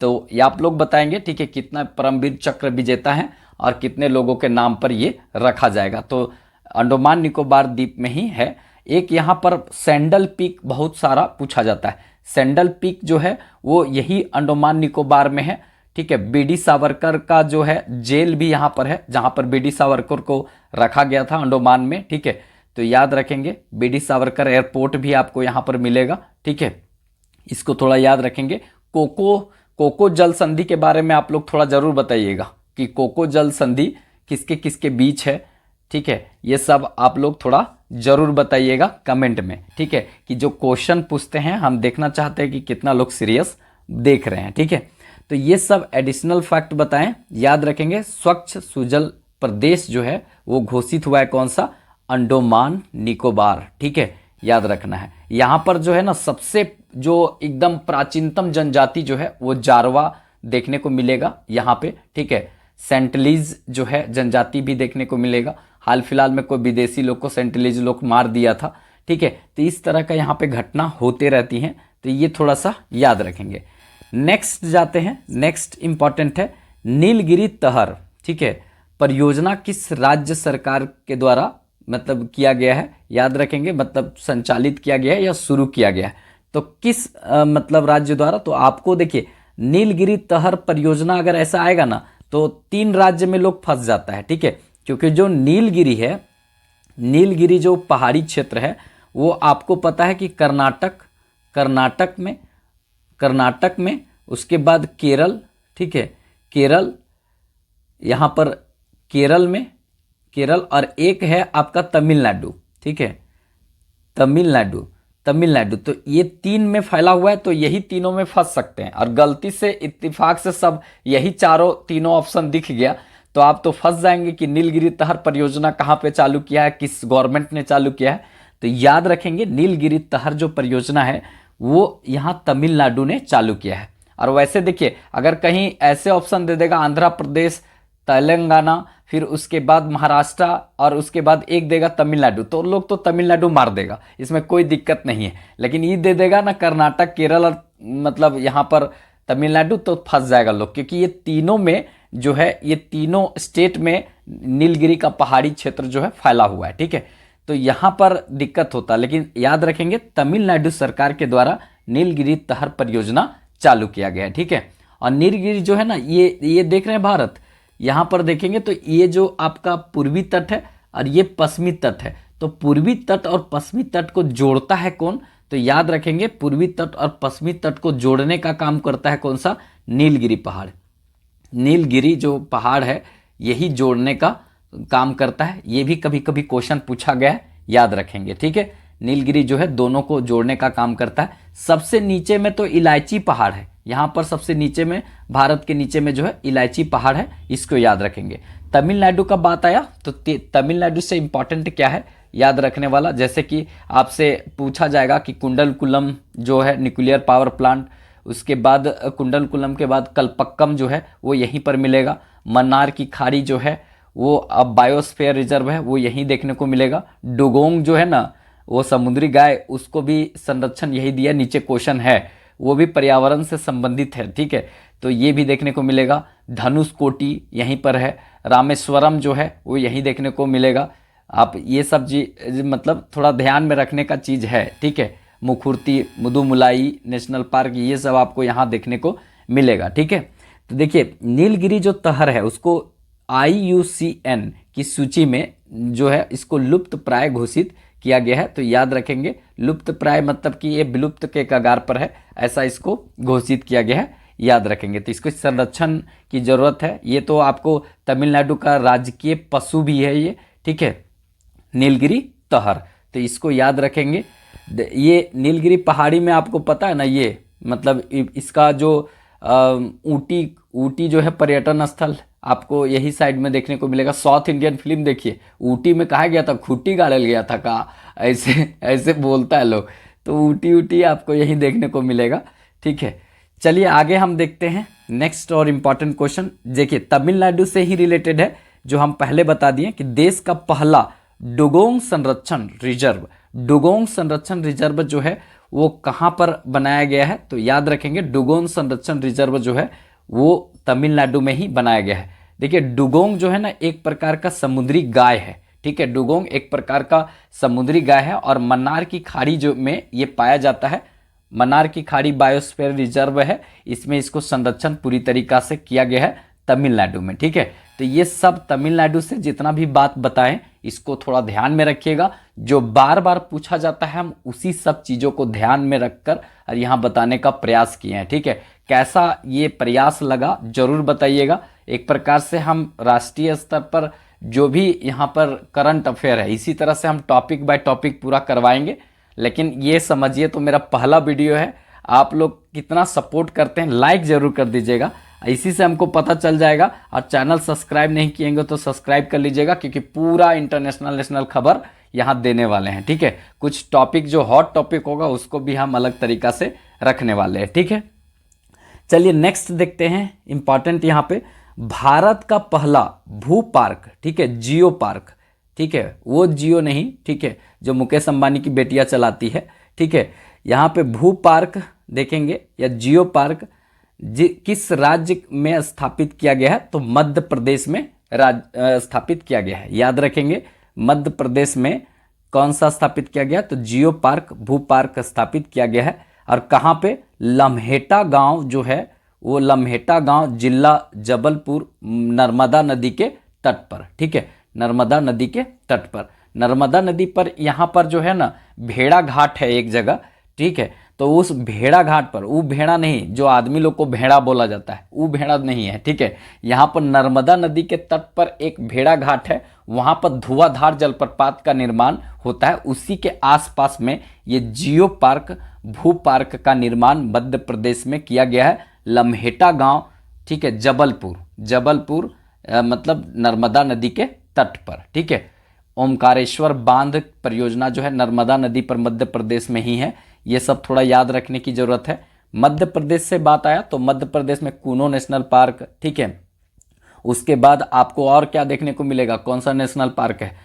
तो ये आप लोग बताएंगे, ठीक है, कितना परमवीर चक्र विजेता है और कितने लोगों के नाम पर ये रखा जाएगा। तो अंडमान निकोबार द्वीप में ही है। एक यहाँ पर सैंडल पीक बहुत सारा पूछा जाता है, सैंडल पीक जो है वो यही अंडमान निकोबार में है, ठीक है। बीडी सावरकर का जो है जेल भी यहाँ पर है, जहाँ पर बीडी सावरकर को रखा गया था अंडमान में, ठीक है। तो याद रखेंगे बीडी सावरकर एयरपोर्ट भी आपको यहाँ पर मिलेगा, ठीक है, इसको थोड़ा याद रखेंगे। कोको जल संधि के बारे में आप लोग थोड़ा जरूर बताइएगा कि कोको जल संधि किसके किसके बीच है, ठीक है, ये सब आप लोग थोड़ा जरूर बताइएगा कमेंट में, ठीक है, कि जो क्वेश्चन पूछते हैं हम देखना चाहते हैं कि कितना लोग सीरियस देख रहे हैं, ठीक है। तो ये सब एडिशनल फैक्ट बताएं, याद रखेंगे। स्वच्छ सुजल प्रदेश जो है वो घोषित हुआ है कौन सा, अंडमान निकोबार, ठीक है, याद रखना है। यहाँ पर जो है ना सबसे जो एकदम प्राचीनतम जनजाति जो है वो जारवा देखने को मिलेगा यहाँ पे, ठीक है। सेंटलीज जो है जनजाति भी देखने को मिलेगा, हाल फिलहाल में कोई विदेशी लोग को सेंटलीज लोग मार दिया था, ठीक है। तो इस तरह का यहाँ पे घटना होते रहती हैं, तो ये थोड़ा सा याद रखेंगे। नेक्स्ट जाते हैं, नेक्स्ट इंपॉर्टेंट है नीलगिरी तहर, ठीक है, परियोजना किस राज्य सरकार के द्वारा मतलब किया गया है, याद रखेंगे, मतलब संचालित किया गया है या शुरू किया गया है, तो किस मतलब राज्य द्वारा। तो आपको देखिए नीलगिरी तहर परियोजना अगर ऐसा आएगा ना तो 3 राज्य में लोग फंस जाता है, ठीक है, क्योंकि जो नीलगिरी है, नीलगिरी जो पहाड़ी क्षेत्र है वो आपको पता है कि कर्नाटक में उसके बाद केरल, ठीक है, केरल, यहाँ पर केरल में, केरल, और एक है आपका तमिलनाडु, ठीक है, तमिलनाडु। तो ये 3 में फैला हुआ है, तो यही तीनों में फंस सकते हैं। और गलती से इत्तेफाक से सब यही तीनों ऑप्शन दिख गया तो आप तो फंस जाएंगे कि नीलगिरी तहर परियोजना कहाँ पे चालू किया है, किस गवर्नमेंट ने चालू किया है। तो याद रखेंगे नीलगिरी तहर जो परियोजना है वो यहाँ तमिलनाडु ने चालू किया है। और वैसे देखिए अगर कहीं ऐसे ऑप्शन दे देगा आंध्र प्रदेश, तेलंगाना, फिर उसके बाद महाराष्ट्र और उसके बाद एक देगा तमिलनाडु, तो लोग तो तमिलनाडु मार देगा, इसमें कोई दिक्कत नहीं है। लेकिन ये दे देगा ना कर्नाटक, केरल और मतलब यहाँ पर तमिलनाडु, तो फंस जाएगा लोग, क्योंकि ये तीनों में जो है, ये तीनों स्टेट में नीलगिरी का पहाड़ी क्षेत्र जो है फैला हुआ है, ठीक है। तो यहाँ पर दिक्कत होता है, लेकिन याद रखेंगे तमिलनाडु सरकार के द्वारा नीलगिरी तहर परियोजना चालू किया गया है, ठीक है। और नीलगिरी जो है ना, ये देख रहे हैं भारत, यहाँ पर देखेंगे तो ये जो आपका पूर्वी तट है और ये पश्चिमी तट है, तो पूर्वी तट और पश्चिमी तट को जोड़ता है कौन, तो याद रखेंगे पूर्वी तट और पश्चिमी तट को जोड़ने का काम करता है कौन सा, नीलगिरी पहाड़। नीलगिरी जो पहाड़ है यही जोड़ने का काम करता है, ये भी कभी कभी क्वेश्चन पूछा गया है, याद रखेंगे, ठीक है। नीलगिरी जो है दोनों को जोड़ने का काम करता है। सबसे नीचे में तो इलायची पहाड़ है, यहाँ पर सबसे नीचे में, भारत के नीचे में जो है इलायची पहाड़ है, इसको याद रखेंगे। तमिलनाडु का बात आया तो तमिलनाडु से इंपॉर्टेंट क्या है याद रखने वाला, जैसे कि आपसे पूछा जाएगा कि कुंडलकुलम जो है न्यूक्लियर पावर प्लांट, उसके बाद कुंडलकुलम के बाद कलपक्कम जो है वो यहीं पर मिलेगा। मन्नार की खाड़ी जो है वो अब बायोस्फीयर रिजर्व है, वो यहीं देखने को मिलेगा। डुगोंग जो है ना, वो समुद्री गाय, उसको भी संरक्षण यही दिया, नीचे क्वेश्चन है, वो भी पर्यावरण से संबंधित है, ठीक है, तो ये भी देखने को मिलेगा। धनुषकोटी यहीं पर है। रामेश्वरम जो है वो यहीं देखने को मिलेगा। आप ये सब मतलब थोड़ा ध्यान में रखने का चीज़ है, ठीक है। मुखुर्ती, मुदुमुलाई नेशनल पार्क, ये सब आपको यहाँ देखने को मिलेगा, ठीक है। तो देखिए नीलगिरी जो तहर है उसको IUCN की सूची में जो है इसको लुप्त प्राय घोषित किया गया है, तो याद रखेंगे लुप्त प्राय मतलब कि ये विलुप्त के कगार पर है, ऐसा इसको घोषित किया गया है, याद रखेंगे। तो इसको संरक्षण की जरूरत है। ये तो आपको तमिलनाडु का राजकीय पशु भी है ये, ठीक है, नीलगिरी तहर, तो इसको याद रखेंगे। ये नीलगिरी पहाड़ी में आपको पता है ना, ये मतलब इसका जो ऊटी जो है पर्यटन स्थल आपको यही साइड में देखने को मिलेगा। साउथ इंडियन फिल्म देखिए, ऊटी में कहा गया था, खूटी गाड़ल गया था का, ऐसे ऐसे बोलता है लोग, तो ऊटी आपको यही देखने को मिलेगा, ठीक है। चलिए आगे हम देखते हैं नेक्स्ट और इम्पॉर्टेंट क्वेश्चन। देखिए तमिलनाडु से ही रिलेटेड है, जो हम पहले बता दिए कि देश का पहला डुगोंग संरक्षण रिजर्व, डुगोंग संरक्षण रिजर्व जो है वो कहाँ पर बनाया गया है, तो याद रखेंगे डुगोंग संरक्षण रिजर्व जो है वो तमिलनाडु में ही बनाया गया है। देखिए डुगोंग जो है ना एक प्रकार का समुद्री गाय है, ठीक है, डुगोंग एक प्रकार का समुद्री गाय है और मन्नार की खाड़ी जो में ये पाया जाता है। मन्नार की खाड़ी बायोस्फीयर रिजर्व है, इसमें इसको संरक्षण पूरी तरीका से किया गया है तमिलनाडु में, ठीक है। तो ये सब तमिलनाडु से जितना भी बात बताएं इसको थोड़ा ध्यान में रखिएगा, जो बार बार पूछा जाता है हम उसी सब चीज़ों को ध्यान में रखकर और यहाँ बताने का प्रयास किए हैं, ठीक है। कैसा ये प्रयास लगा जरूर बताइएगा। एक प्रकार से हम राष्ट्रीय स्तर पर जो भी यहाँ पर करंट अफेयर है इसी तरह से हम टॉपिक बाय टॉपिक पूरा करवाएंगे, लेकिन ये समझिए तो मेरा पहला वीडियो है, आप लोग कितना सपोर्ट करते हैं लाइक ज़रूर कर दीजिएगा, इसी से हमको पता चल जाएगा। और चैनल सब्सक्राइब नहीं किएंगे तो सब्सक्राइब कर लीजिएगा, क्योंकि पूरा इंटरनेशनल नेशनल खबर यहाँ देने वाले हैं, ठीक है। कुछ टॉपिक जो हॉट टॉपिक होगा उसको भी हम अलग तरीका से रखने वाले हैं, ठीक है। चलिए नेक्स्ट देखते हैं इंपॉर्टेंट यहाँ पे, भारत का पहला भू पार्क, ठीक है, जियो पार्क, ठीक है, वो जियो नहीं, ठीक है, जो मुकेश अंबानी की बेटियां चलाती है, ठीक है। यहाँ पे भू पार्क देखेंगे या जियो पार्क किस राज्य में स्थापित किया गया है, तो मध्य प्रदेश में स्थापित किया गया है, याद रखेंगे मध्य प्रदेश में कौन सा स्थापित किया गया, तो जियो पार्क भू पार्क स्थापित किया गया है। और कहाँ पे, लम्हेटा गांव जो है वो लम्हेटा गांव जिला जबलपुर, नर्मदा नदी के तट पर, ठीक है, नर्मदा नदी के तट पर। नर्मदा नदी पर यहाँ पर जो है ना भेड़ा घाट है एक जगह, ठीक है, तो उस भेड़ा घाट पर, वो भेड़ा नहीं जो आदमी लोग को भेड़ा बोला जाता है, वो भेड़ा नहीं है, ठीक है। यहाँ पर नर्मदा नदी के तट पर एक भेड़ा घाट है, वहाँ पर धुआंधार जलप्रपात का निर्माण होता है, उसी के आसपास में ये जियो पार्क भू पार्क का निर्माण मध्य प्रदेश में किया गया है। लम्हेटा गांव, ठीक है, जबलपुर मतलब नर्मदा नदी के तट पर, ठीक है। ओमकारेश्वर बांध परियोजना जो है नर्मदा नदी पर मध्य प्रदेश में ही है, ये सब थोड़ा याद रखने की जरूरत है। मध्य प्रदेश से बात आया तो मध्य प्रदेश में कूनो नेशनल पार्क, ठीक है, उसके बाद आपको और क्या देखने को मिलेगा, कौन सा नेशनल पार्क है,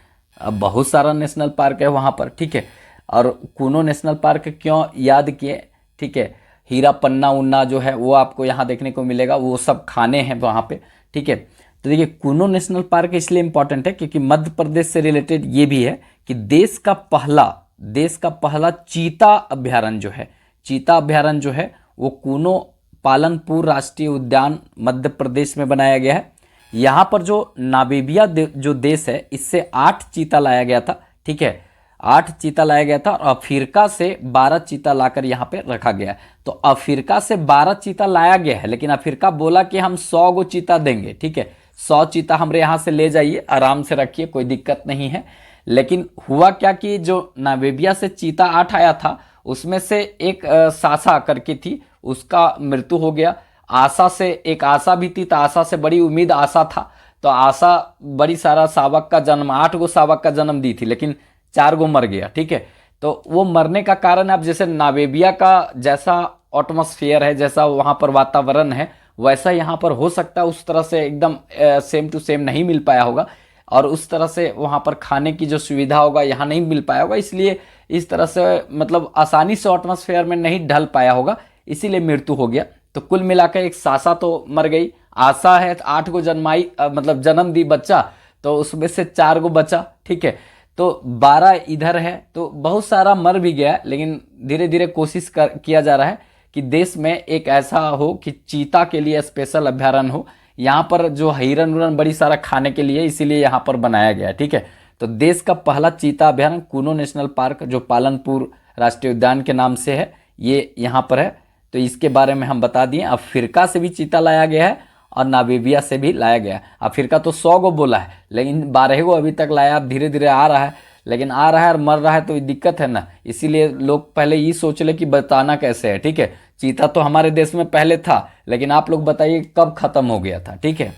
अब बहुत सारा नेशनल पार्क है वहाँ पर, ठीक है। और कूनो नेशनल पार्क क्यों याद किए, ठीक है, हीरा पन्ना उन्ना जो है वो आपको यहाँ देखने को मिलेगा, वो सब खाने हैं वहाँ पे, ठीक है। तो देखिए कूनो नेशनल पार्क इसलिए इंपॉर्टेंट है क्योंकि मध्य प्रदेश से रिलेटेड ये भी है कि देश का पहला चीता अभ्यारण्य जो है, चीता अभ्यारण्य जो है वो कूनो पालनपुर राष्ट्रीय उद्यान मध्य प्रदेश में बनाया गया है। यहाँ पर जो नामीबिया जो देश है इससे 8 चीता लाया गया था, ठीक है, 8 चीता लाया गया था और अफ्रीका से 12 चीता लाकर यहाँ पे रखा गया है। तो अफ्रीका से 12 चीता लाया गया है, लेकिन अफ्रीका बोला कि हम 100 गो चीता देंगे, ठीक है, 100 चीता हमारे यहाँ से ले जाइए, आराम से रखिए, कोई दिक्कत नहीं है। लेकिन हुआ क्या कि जो नामीबिया से चीता 8 आया था उसमें से एक सासा करके थी, उसका मृत्यु हो गया। आशा से एक आशा भी थी, तो आशा से बड़ी उम्मीद आशा था, तो आशा बड़ी सारा शावक का जन्म, 8 गो शावक का जन्म दी थी, लेकिन 4 गो मर गया, ठीक है। तो वो मरने का कारण, अब जैसे नामीबिया का जैसा एटमॉस्फेयर है, जैसा वहाँ पर वातावरण है, वैसा यहाँ पर हो सकता है उस तरह से एकदम सेम टू सेम नहीं मिल पाया होगा, और उस तरह से वहाँ पर खाने की जो सुविधा होगा यहाँ नहीं मिल पाया होगा, इसलिए इस तरह से मतलब आसानी से एटमॉस्फेयर में नहीं ढल पाया होगा, इसीलिए मृत्यु हो गया। तो कुल मिलाकर एक सासा तो मर गई, आशा है 8 को जन्माई, मतलब जन्म दी बच्चा, तो उसमें से 4 को बचा, ठीक है। तो 12 इधर है, तो बहुत सारा मर भी गया, लेकिन धीरे धीरे कोशिश किया जा रहा है कि देश में एक ऐसा हो कि चीता के लिए स्पेशल अभ्यारण्य हो, यहाँ पर जो हिरन उरन बड़ी सारा खाने के लिए, इसीलिए यहाँ पर बनाया गया है, ठीक है। तो देश का पहला चीता अभ्यारण्य कूनो नेशनल पार्क जो पालनपुर राष्ट्रीय उद्यान के नाम से है, ये यहाँ पर है। तो इसके बारे में हम बता दिए। अफ्रीका से भी चीता लाया गया है और नामीबिया से भी लाया गया है। अफ्रीका तो 100 गो बोला है, लेकिन 12 गो अभी तक लाया, अब धीरे धीरे आ रहा है, लेकिन आ रहा है और मर रहा है तो दिक्कत है ना, इसीलिए लोग पहले ये सोच ले कि बताना कैसे है, ठीक है। चीता तो हमारे देश में पहले था, लेकिन आप लोग बताइए कब खत्म हो गया था, ठीक है।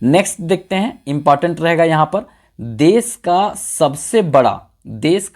नेक्स्ट देखते हैं, इंपॉर्टेंट रहेगा यहाँ पर, देश का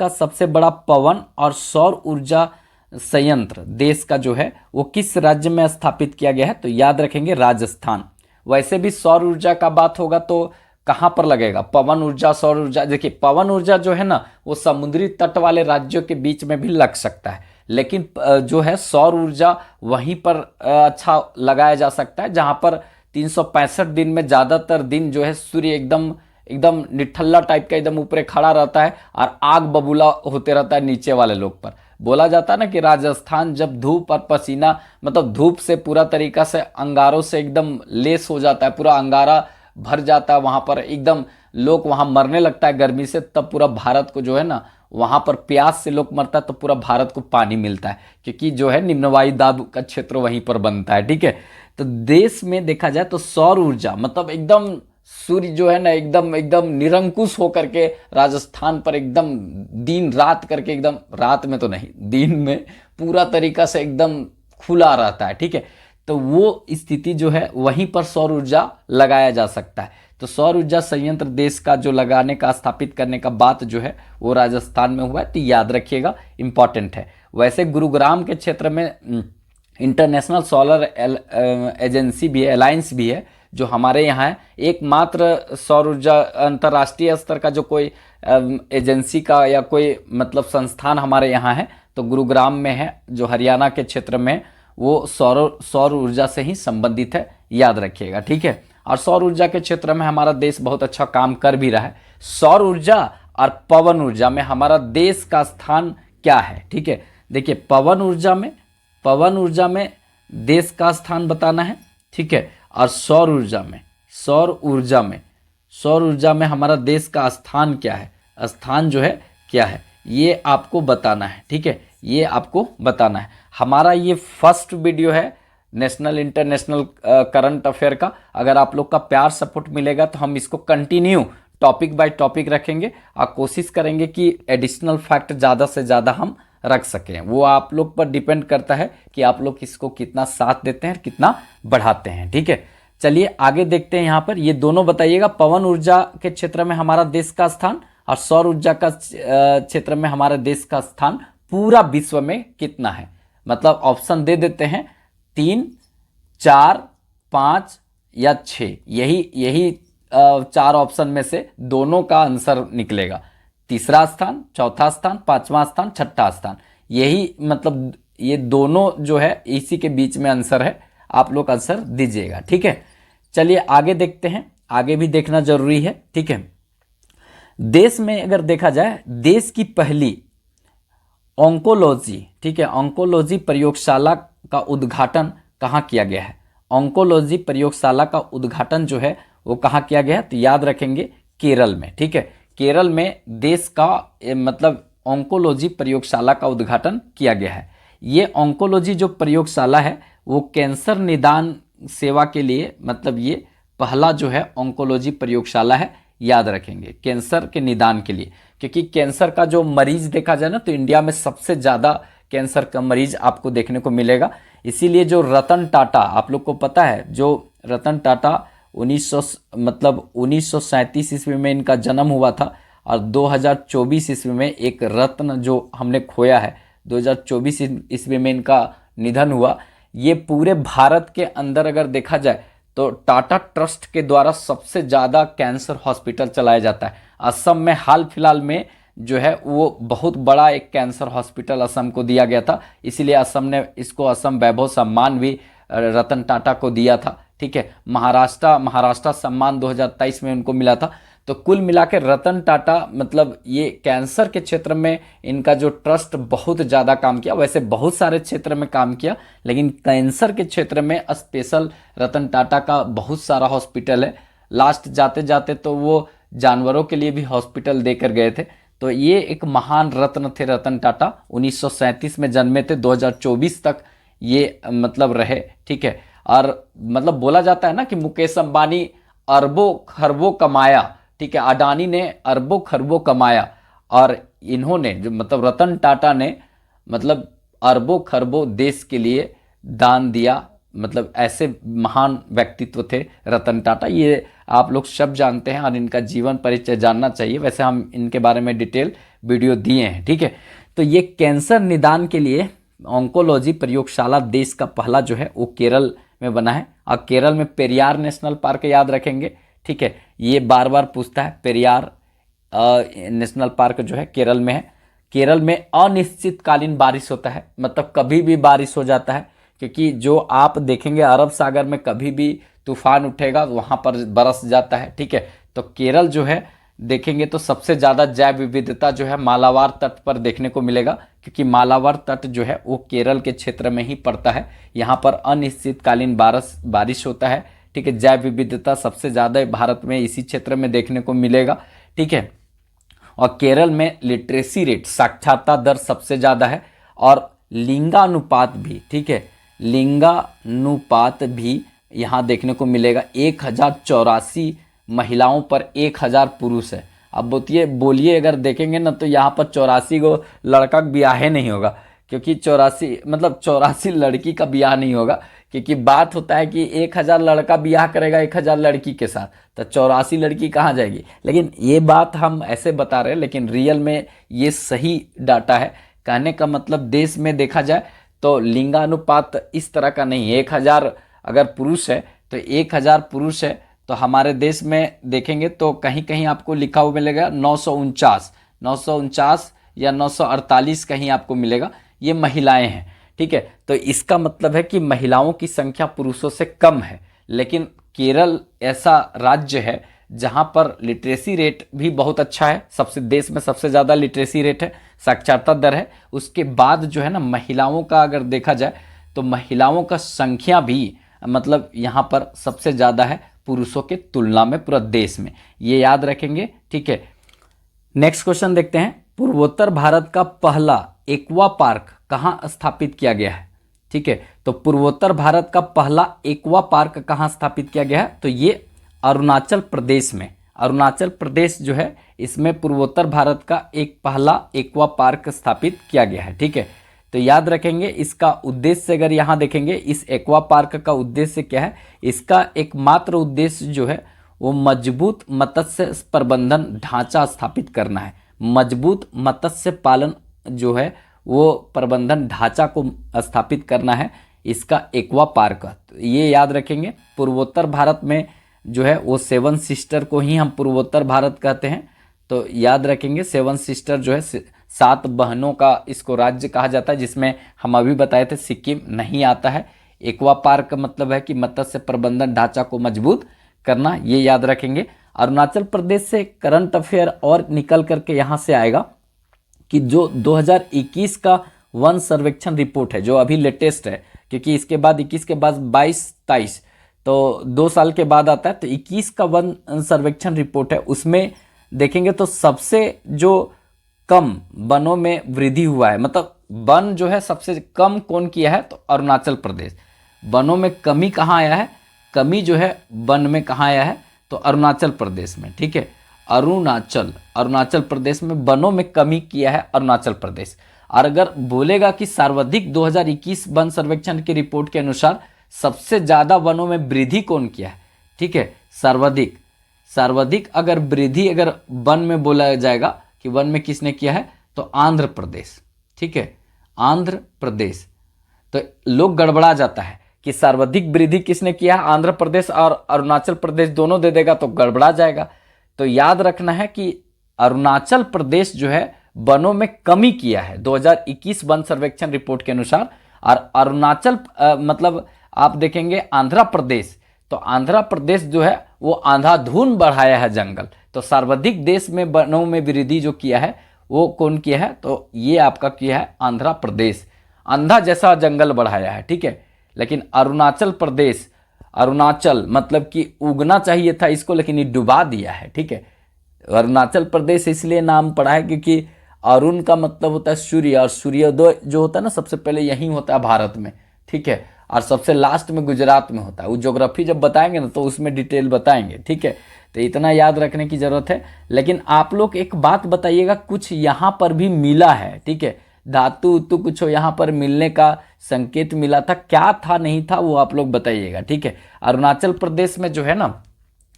सबसे बड़ा पवन और सौर ऊर्जा संयंत्र देश का जो है वो किस राज्य में स्थापित किया गया है, तो याद रखेंगे राजस्थान। वैसे भी सौर ऊर्जा का बात होगा तो कहाँ पर लगेगा, पवन ऊर्जा, सौर ऊर्जा, देखिए पवन ऊर्जा जो है ना वो समुद्री तट वाले राज्यों के बीच में भी लग सकता है, लेकिन जो है सौर ऊर्जा वहीं पर अच्छा लगाया जा सकता है जहाँ पर 365 दिन में ज़्यादातर दिन जो है सूर्य एकदम एकदम निठल्ला टाइप का एकदम ऊपर खड़ा रहता है और आग बबूला होते रहता है नीचे वाले लोग पर। बोला जाता है ना कि राजस्थान जब धूप और पसीना, मतलब धूप से पूरा तरीका से अंगारों से एकदम लेस हो जाता है, पूरा अंगारा भर जाता है वहाँ पर, एकदम लोग वहाँ मरने लगता है गर्मी से, तब पूरा भारत को जो है ना वहाँ पर प्यास से लोग मरता है तो पूरा भारत को पानी मिलता है, क्योंकि जो है निम्न वायु दाब का क्षेत्र वहीं पर बनता है, ठीक है। तो देश में देखा जाए तो सौर ऊर्जा मतलब एकदम सूर्य जो है ना एकदम एकदम निरंकुश होकर के राजस्थान पर एकदम दिन रात करके, एकदम रात में तो नहीं दिन में पूरा तरीका से एकदम खुला रहता है, ठीक है। तो वो स्थिति जो है वहीं पर सौर ऊर्जा लगाया जा सकता है। तो सौर ऊर्जा संयंत्र देश का जो लगाने का, स्थापित करने का बात जो है वो राजस्थान में हुआ है, तो याद रखिएगा, इंपॉर्टेंट है। वैसे गुरुग्राम के क्षेत्र में इंटरनेशनल सोलर एजेंसी भी है, अलायंस भी है जो हमारे यहाँ है। एकमात्र सौर ऊर्जा अंतर्राष्ट्रीय स्तर का जो कोई एजेंसी का या कोई मतलब संस्थान हमारे यहाँ है तो गुरुग्राम में है, जो हरियाणा के क्षेत्र में, वो सौर ऊर्जा से ही संबंधित है, याद रखिएगा, ठीक है। और सौर ऊर्जा के क्षेत्र में हमारा देश बहुत अच्छा काम कर भी रहा है। सौर ऊर्जा और पवन ऊर्जा में हमारा देश का स्थान क्या है, ठीक है। देखिए पवन ऊर्जा में देश का स्थान बताना है, ठीक है। और सौर ऊर्जा में हमारा देश का स्थान क्या है, स्थान जो है क्या है, ये आपको बताना है, ठीक है, ये आपको बताना है। हमारा ये फर्स्ट वीडियो है नेशनल इंटरनेशनल करंट अफेयर का। अगर आप लोग का प्यार सपोर्ट मिलेगा तो हम इसको कंटिन्यू टॉपिक बाय टॉपिक रखेंगे और कोशिश करेंगे कि एडिशनल फैक्ट ज़्यादा से ज़्यादा हम रख सकें। वो आप लोग पर डिपेंड करता है कि आप लोग इसको कितना साथ देते हैं, कितना बढ़ाते हैं, ठीक है। चलिए आगे देखते हैं। यहाँ पर ये दोनों बताइएगा, पवन ऊर्जा के क्षेत्र में हमारा देश का स्थान और सौर ऊर्जा का क्षेत्र में हमारे देश का स्थान पूरा विश्व में कितना है। मतलब ऑप्शन दे देते हैं 3, 4, 5 या 6, यही यही 4 ऑप्शन में से दोनों का आंसर निकलेगा। तीसरा स्थान, चौथा स्थान, पांचवा स्थान, छठा स्थान, यही मतलब ये दोनों जो है इसी के बीच में आंसर है। आप लोग आंसर दीजिएगा, ठीक है। चलिए आगे देखते हैं, आगे भी देखना जरूरी है, ठीक है। देश में अगर देखा जाए, देश की पहली ऑन्कोलॉजी, ठीक है, ऑन्कोलॉजी प्रयोगशाला का उद्घाटन कहाँ किया गया है? ऑन्कोलॉजी प्रयोगशाला का उद्घाटन जो है वो कहाँ किया गया है? तो याद रखेंगे केरल में, ठीक है। केरल में देश का मतलब ऑन्कोलॉजी प्रयोगशाला का उद्घाटन किया गया है। ये ऑन्कोलॉजी जो प्रयोगशाला है वो कैंसर निदान सेवा के लिए, मतलब ये पहला जो है ऑन्कोलॉजी प्रयोगशाला है, याद रखेंगे, कैंसर के निदान के लिए। क्योंकि कैंसर का जो मरीज देखा जाए ना, तो इंडिया में सबसे ज़्यादा कैंसर का मरीज आपको देखने को मिलेगा। इसीलिए जो रतन टाटा, आप लोग को पता है, जो रतन टाटा 1937 ईस्वी में इनका जन्म हुआ था, और 2024 ईस्वी में एक रत्न जो हमने खोया है, 2024 ईस्वी में इनका निधन हुआ। ये पूरे भारत के अंदर अगर देखा जाए तो टाटा ट्रस्ट के द्वारा सबसे ज़्यादा कैंसर हॉस्पिटल चलाया जाता है। असम में हाल फिलहाल में जो है वो बहुत बड़ा एक कैंसर हॉस्पिटल असम को दिया गया था, इसीलिए असम ने इसको असम वैभव सम्मान भी रतन टाटा को दिया था, ठीक है। महाराष्ट्र सम्मान 2023 में उनको मिला था। तो कुल मिलाकर रतन टाटा मतलब ये कैंसर के क्षेत्र में इनका जो ट्रस्ट बहुत ज़्यादा काम किया, वैसे बहुत सारे क्षेत्र में काम किया, लेकिन कैंसर के क्षेत्र में स्पेशल रतन टाटा का बहुत सारा हॉस्पिटल है। लास्ट जाते जाते तो वो जानवरों के लिए भी हॉस्पिटल देकर गए थे। तो ये एक महान रत्न थे रतन टाटा, 1937 में जन्मे थे, 2024 तक ये मतलब रहे, ठीक है। और मतलब बोला जाता है ना कि मुकेश अंबानी अरबों खरबों कमाया, ठीक है, अडानी ने अरबों खरबों कमाया, और इन्होंने जो मतलब रतन टाटा ने मतलब अरबों खरबों देश के लिए दान दिया। मतलब ऐसे महान व्यक्तित्व थे रतन टाटा। ये आप लोग सब जानते हैं और इनका जीवन परिचय जानना चाहिए। वैसे हम इनके बारे में डिटेल वीडियो दिए हैं, ठीक है। तो ये कैंसर निदान के लिए ऑन्कोलॉजी प्रयोगशाला देश का पहला जो है वो केरल में बना है। और केरल में पेरियार नेशनल पार्क याद रखेंगे, ठीक है। ये बार बार पूछता है, पेरियार नेशनल पार्क जो है केरल में है। केरल में अनिश्चितकालीन बारिश होता है, मतलब कभी भी बारिश हो जाता है, क्योंकि जो आप देखेंगे अरब सागर में कभी भी तूफान उठेगा वहाँ पर बरस जाता है, ठीक है। तो केरल जो है देखेंगे तो सबसे ज़्यादा जैव विविधता जो है मालाबार तट पर देखने को मिलेगा, क्योंकि मालाबार तट जो है वो केरल के क्षेत्र में ही पड़ता है। यहाँ पर अनिश्चितकालीन बारिश होता है, ठीक है। जैव विविधता सबसे ज़्यादा भारत में इसी क्षेत्र में देखने को मिलेगा, ठीक है। और केरल में लिटरेसी रेट, साक्षरता दर सबसे ज़्यादा है, और लिंगानुपात भी, ठीक है, लिंगानुपात भी यहाँ देखने को मिलेगा। 1084 महिलाओं पर 1000 पुरुष है। अब बोलिए अगर देखेंगे ना तो यहाँ पर 84 को लड़का का ब्याह नहीं होगा, क्योंकि 84 लड़की का ब्याह नहीं होगा, क्योंकि बात होता है कि 1000 लड़का ब्याह करेगा 1000 लड़की के साथ, तो 84 लड़की कहाँ जाएगी। लेकिन ये बात हम ऐसे बता रहे हैं, लेकिन रियल में ये सही डाटा है। कहने का मतलब देश में देखा जाए तो लिंगानुपात इस तरह का नहीं है। 1000 अगर पुरुष है तो 1000 पुरुष है, तो हमारे देश में देखेंगे तो कहीं कहीं आपको लिखा हुआ मिलेगा 949 या 948 कहीं आपको मिलेगा, ये महिलाएं हैं, ठीक है। तो इसका मतलब है कि महिलाओं की संख्या पुरुषों से कम है। लेकिन केरल ऐसा राज्य है जहां पर लिटरेसी रेट भी बहुत अच्छा है, देश में सबसे ज़्यादा लिटरेसी रेट है, साक्षरता दर है। उसके बाद जो है ना महिलाओं का अगर देखा जाए तो महिलाओं का संख्या भी मतलब यहाँ पर सबसे ज़्यादा है पुरुषों के तुलना में पूरा देश में, ये याद रखेंगे, ठीक है। नेक्स्ट क्वेश्चन देखते हैं। पूर्वोत्तर भारत का पहला एक्वा पार्क कहाँ स्थापित किया गया है, ठीक है। तो पूर्वोत्तर भारत का पहला एक्वा पार्क कहाँ स्थापित किया गया है, तो ये अरुणाचल प्रदेश में, अरुणाचल प्रदेश जो है इसमें पूर्वोत्तर भारत का एक पहला एक्वा पार्क स्थापित किया गया है, ठीक है। तो याद रखेंगे इसका उद्देश्य अगर यहाँ देखेंगे, इस एक्वा पार्क का उद्देश्य क्या है, इसका एकमात्र उद्देश्य जो है वो मजबूत मत्स्य प्रबंधन ढांचा स्थापित करना है। मजबूत मत्स्य पालन जो है वो प्रबंधन ढांचा को स्थापित करना है। इसका एक्वा पार्क। तो ये याद रखेंगे। पूर्वोत्तर भारत में जो है वो सेवन सिस्टर को ही हम पूर्वोत्तर भारत कहते हैं। तो याद रखेंगे सेवन सिस्टर जो है 7 बहनों का इसको राज्य कहा जाता है, जिसमें हम अभी बताए थे सिक्किम नहीं आता है। एक्वा पार्क का मतलब है कि मत्स्य प्रबंधन ढांचा को मजबूत करना, ये याद रखेंगे। अरुणाचल प्रदेश से करंट अफेयर और निकल करके यहाँ से आएगा कि जो 2021 का वन सर्वेक्षण रिपोर्ट है जो अभी लेटेस्ट है, क्योंकि इसके बाद 21 के बाद 22-23 तो 2 साल के बाद आता है। तो 21 का वन सर्वेक्षण रिपोर्ट है, उसमें देखेंगे तो सबसे जो कम वनों में वृद्धि हुआ है, मतलब वन जो है सबसे कम कौन किया है, तो अरुणाचल प्रदेश। वनों में कमी कहाँ आया है, कमी जो है वन में कहाँ आया है, तो अरुणाचल प्रदेश में। ठीक है, अरुणाचल प्रदेश में वनों में कमी किया है अरुणाचल प्रदेश। और अगर बोलेगा कि सर्वाधिक 2021 वन सर्वेक्षण की रिपोर्ट के अनुसार सबसे ज़्यादा वनों में वृद्धि कौन किया है, ठीक है, सर्वाधिक अगर वृद्धि अगर वन में बोला जाएगा कि वन में किसने किया है, तो आंध्र प्रदेश। ठीक है, आंध्र प्रदेश। तो लोग गड़बड़ा जाता है कि सर्वाधिक वृद्धि किसने किया है, आंध्र प्रदेश और अरुणाचल प्रदेश दोनों दे देगा तो गड़बड़ा जाएगा। तो याद रखना है कि अरुणाचल प्रदेश जो है वनों में कमी किया है 2021 वन सर्वेक्षण रिपोर्ट के अनुसार। और अरुणाचल मतलब आप देखेंगे आंध्र प्रदेश, तो आंध्र प्रदेश जो है वो अंधाधुन बढ़ाया है जंगल। तो सर्वाधिक देश में वनों में वृद्धि जो किया है वो कौन किया है, तो ये आपका किया है आंध्र प्रदेश, अंधा जैसा जंगल बढ़ाया है। ठीक है, लेकिन अरुणाचल प्रदेश, अरुणाचल मतलब कि उगना चाहिए था इसको, लेकिन ये डुबा दिया है। ठीक है, अरुणाचल प्रदेश इसलिए नाम पड़ा है क्योंकि अरुण का मतलब होता है सूर्य, और सूर्योदय जो होता है ना सबसे पहले यहीं होता है भारत में। ठीक है, और सबसे लास्ट में गुजरात में होता है। वो ज्योग्राफी जब बताएंगे ना तो उसमें डिटेल बताएंगे। ठीक है, तो इतना याद रखने की जरूरत है। लेकिन आप लोग एक बात बताइएगा, कुछ यहाँ पर भी मिला है। ठीक है, धातु तो कुछ यहाँ पर मिलने का संकेत मिला था, क्या था नहीं था वो आप लोग बताइएगा। ठीक है, अरुणाचल प्रदेश में जो है ना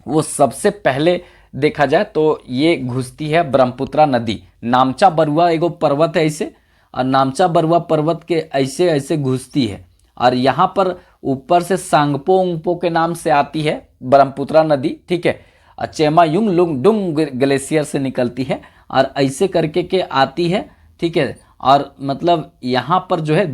वो सबसे पहले देखा जाए तो ये घुसती है ब्रह्मपुत्रा नदी। नामचा बरुआ एगो पर्वत है ऐसे, और नामचा बरुआ पर्वत के ऐसे ऐसे घुसती है, और यहाँ पर ऊपर से सांगपो उंगपो के नाम से आती है ब्रह्मपुत्रा नदी। ठीक है, और चेमायुंग लुंगडुंग ग्लेशियर से निकलती है और ऐसे करके के आती है। ठीक है, और मतलब यहाँ पर जो है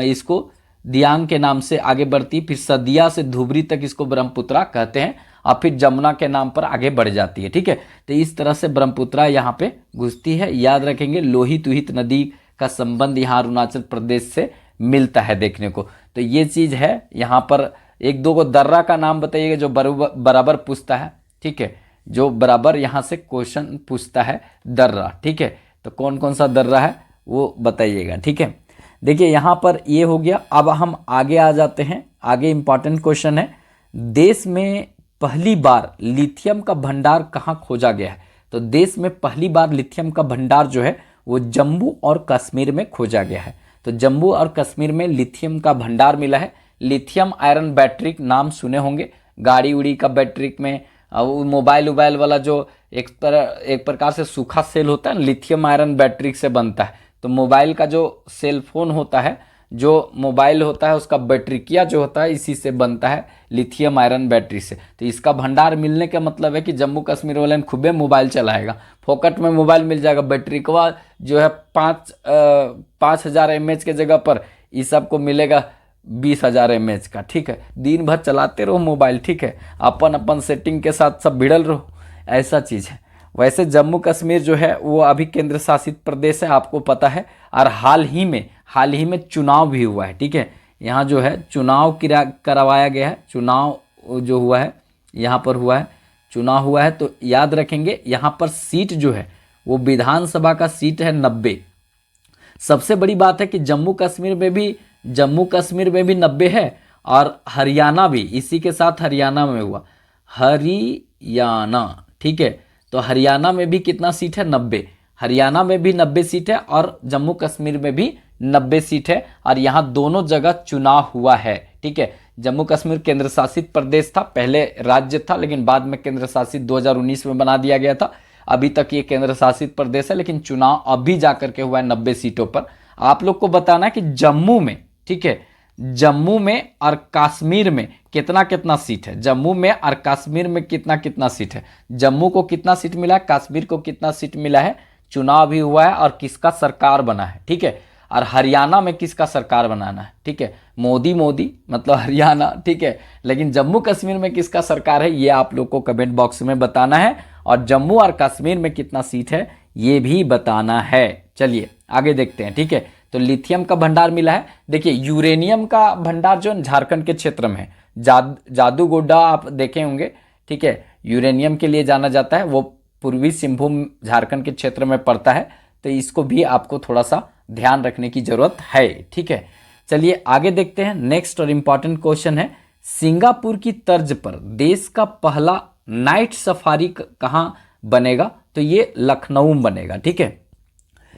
इसको दियांग के नाम से आगे बढ़ती, फिर सदिया से धुबरी तक इसको ब्रह्मपुत्रा कहते हैं, और फिर जमुना के नाम पर आगे बढ़ जाती है। ठीक है, तो इस तरह से ब्रह्मपुत्रा यहाँ पे घुसती है। याद रखेंगे लोहित उहित नदी का संबंध यहाँ अरुणाचल प्रदेश से मिलता है देखने को। तो ये चीज़ है। यहाँ पर एक दो को दर्रा का नाम बताइएगा जो बराबर पूछता है। ठीक है, जो बराबर यहाँ से क्वेश्चन पूछता है दर्रा। ठीक है, तो कौन कौन सा दर्रा है वो बताइएगा। ठीक है, देखिए यहाँ पर ये हो गया। अब हम आगे आ जाते हैं। आगे इंपॉर्टेंट क्वेश्चन है, देश में पहली बार लिथियम का भंडार कहाँ खोजा गया है। तो देश में पहली बार लिथियम का भंडार जो है वो जम्मू और कश्मीर में खोजा गया है। तो जम्मू और कश्मीर में लिथियम का भंडार मिला है। लिथियम आयरन बैटरी नाम सुने होंगे, गाड़ी उड़ी का बैटरी में, मोबाइल वोबाइल वाला जो एक प्रकार से सूखा सेल होता है, लिथियम आयरन बैटरी से बनता है। तो मोबाइल का जो सेल फोन होता है, जो मोबाइल होता है उसका बैटरिकिया जो होता है इसी से बनता है, लिथियम आयरन बैटरी से। तो इसका भंडार मिलने का मतलब है कि जम्मू कश्मीर वाले में खूबे मोबाइल चलाएगा, फोकट में मोबाइल मिल जाएगा। बैटरी का जो है 5,000 mAh के जगह पर इस सबको मिलेगा 20,000 mAh का। ठीक है, दिन भर चलाते रहो मोबाइल। ठीक है, अपन अपन सेटिंग के साथ सब भिड़ल रहो, ऐसा चीज़ है। वैसे जम्मू कश्मीर जो है वो अभी केंद्र शासित प्रदेश है, आपको पता है। और हाल ही में चुनाव भी हुआ है। ठीक है, यहाँ जो है चुनाव करवाया गया है। चुनाव जो हुआ है यहाँ पर हुआ है, चुनाव हुआ है। तो याद रखेंगे यहाँ पर सीट जो है वो विधानसभा का सीट है 90। सबसे बड़ी बात है कि जम्मू कश्मीर में भी 90 है, और हरियाणा भी इसी के साथ हरियाणा में हुआ, हरियाणा। ठीक है, तो हरियाणा में भी कितना सीट है, 90। हरियाणा में भी 90 सीट है और जम्मू कश्मीर में भी 90 सीट है, और यहाँ दोनों जगह चुनाव हुआ है। ठीक है, जम्मू कश्मीर केंद्र शासित प्रदेश था, पहले राज्य था लेकिन बाद में केंद्र शासित 2019 में बना दिया गया था। अभी तक ये केंद्र शासित प्रदेश है, लेकिन चुनाव अभी जाकर के हुआ है 90 सीटों पर। आप लोग को बताना है कि जम्मू में, ठीक है। जम्मू में और कश्मीर में कितना कितना सीट है, जम्मू में और कश्मीर में कितना कितना सीट है, जम्मू को कितना सीट मिला है, कश्मीर को कितना सीट मिला है, चुनाव भी हुआ है और किसका सरकार बना है, ठीक है। और हरियाणा में किसका सरकार बनाना है, ठीक है, मोदी मोदी मतलब हरियाणा, ठीक है। लेकिन जम्मू कश्मीर में किसका सरकार है ये आप लोग को कमेंट बॉक्स में बताना है, और जम्मू और कश्मीर में कितना सीट है ये भी बताना है। चलिए आगे देखते हैं, ठीक है। तो लिथियम का भंडार मिला है। देखिए यूरेनियम का भंडार जो झारखंड के क्षेत्र में है, जादूगोड्डा आप देखे होंगे, ठीक है, यूरेनियम के लिए जाना जाता है, वो पूर्वी सिंहभूम झारखंड के क्षेत्र में पड़ता है। तो इसको भी आपको थोड़ा सा ध्यान रखने की जरूरत है, ठीक है। चलिए आगे देखते हैं। नेक्स्ट और इम्पॉर्टेंट क्वेश्चन है, सिंगापुर की तर्ज पर देश का पहला नाइट सफारी कहाँ बनेगा, तो ये लखनऊ में बनेगा, ठीक है।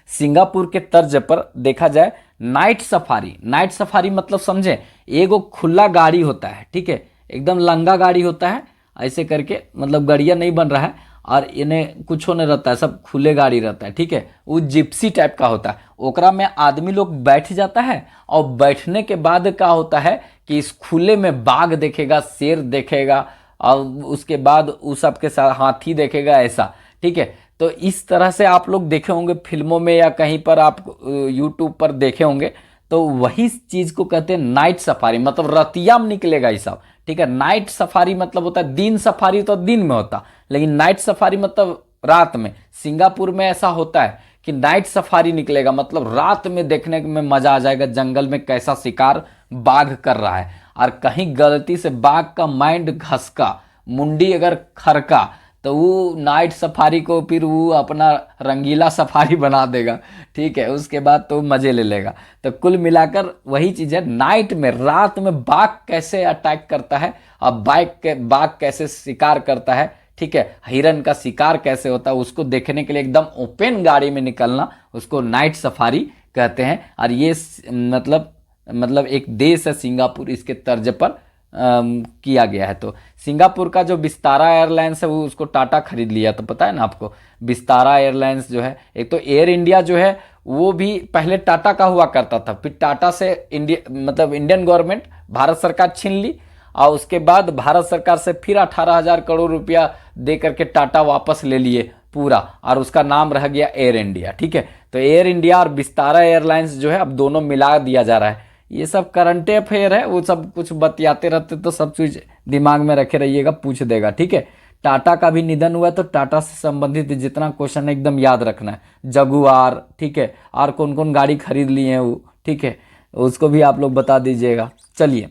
सिंगापुर के तर्ज पर देखा जाए नाइट सफारी, नाइट सफारी मतलब समझे, एगो खुला गाड़ी होता है, ठीक है, एकदम लंगा गाड़ी होता है, ऐसे करके मतलब गाड़िया नहीं बन रहा है और इन्हें कुछ नहीं रहता है, सब खुले गाड़ी रहता है, ठीक है। वो जिप्सी टाइप का होता है, ओकरा में आदमी लोग बैठ जाता है और बैठने के बाद क्या होता है कि इस खुले में बाघ देखेगा, शेर देखेगा और उसके बाद उस सब के साथ हाथी देखेगा, ऐसा, ठीक है। तो इस तरह से आप लोग देखे होंगे फिल्मों में या कहीं पर आप यूट्यूब पर देखे होंगे। तो वही चीज को कहते हैं नाइट सफारी, मतलब रतिया में निकलेगा ये सब, ठीक है। नाइट सफारी मतलब होता है, दिन सफारी तो दिन में होता, लेकिन नाइट सफारी मतलब रात में। सिंगापुर में ऐसा होता है कि नाइट सफारी निकलेगा, मतलब रात में देखने में मजा आ जाएगा, जंगल में कैसा शिकार बाघ कर रहा है। और कहीं गलती से बाघ का माइंड घसका, मुंडी अगर खरका, तो वो नाइट सफारी को फिर वो अपना रंगीला सफारी बना देगा, ठीक है। उसके बाद तो मजे ले लेगा। तो कुल मिलाकर वही चीज़ है, नाइट में, रात में बाघ कैसे अटैक करता है और बाघ कैसे शिकार करता है, ठीक है, हिरन का शिकार कैसे होता है, उसको देखने के लिए एकदम ओपन गाड़ी में निकलना, उसको नाइट सफारी कहते हैं। और ये मतलब एक देश है सिंगापुर, इसके तर्ज पर किया गया है। तो सिंगापुर का जो विस्तारा एयरलाइंस है वो उसको टाटा खरीद लिया, तो पता है ना आपको। विस्तारा एयरलाइंस जो है, एक तो एयर इंडिया जो है वो भी पहले टाटा का हुआ करता था, फिर टाटा से इंडियन गवर्नमेंट, भारत सरकार छीन ली, और उसके बाद भारत सरकार से फिर 18,000 करोड़ रुपया दे करके टाटा वापस ले लिए पूरा, और उसका नाम रह गया एयर इंडिया, ठीक है। तो एयर इंडिया और विस्तारा एयरलाइंस जो है अब दोनों मिला दिया जा रहा है। ये सब करंट अफेयर है, वो सब कुछ बतियाते रहते, तो सब चीज दिमाग में रखे रहिएगा, पूछ देगा, ठीक है। टाटा का भी निधन हुआ, तो टाटा से संबंधित जितना क्वेश्चन है एकदम याद रखना है। जगुआर, ठीक है, और कौन कौन गाड़ी खरीद लिए हैं वो, ठीक है, उसको भी आप लोग बता दीजिएगा। चलिए,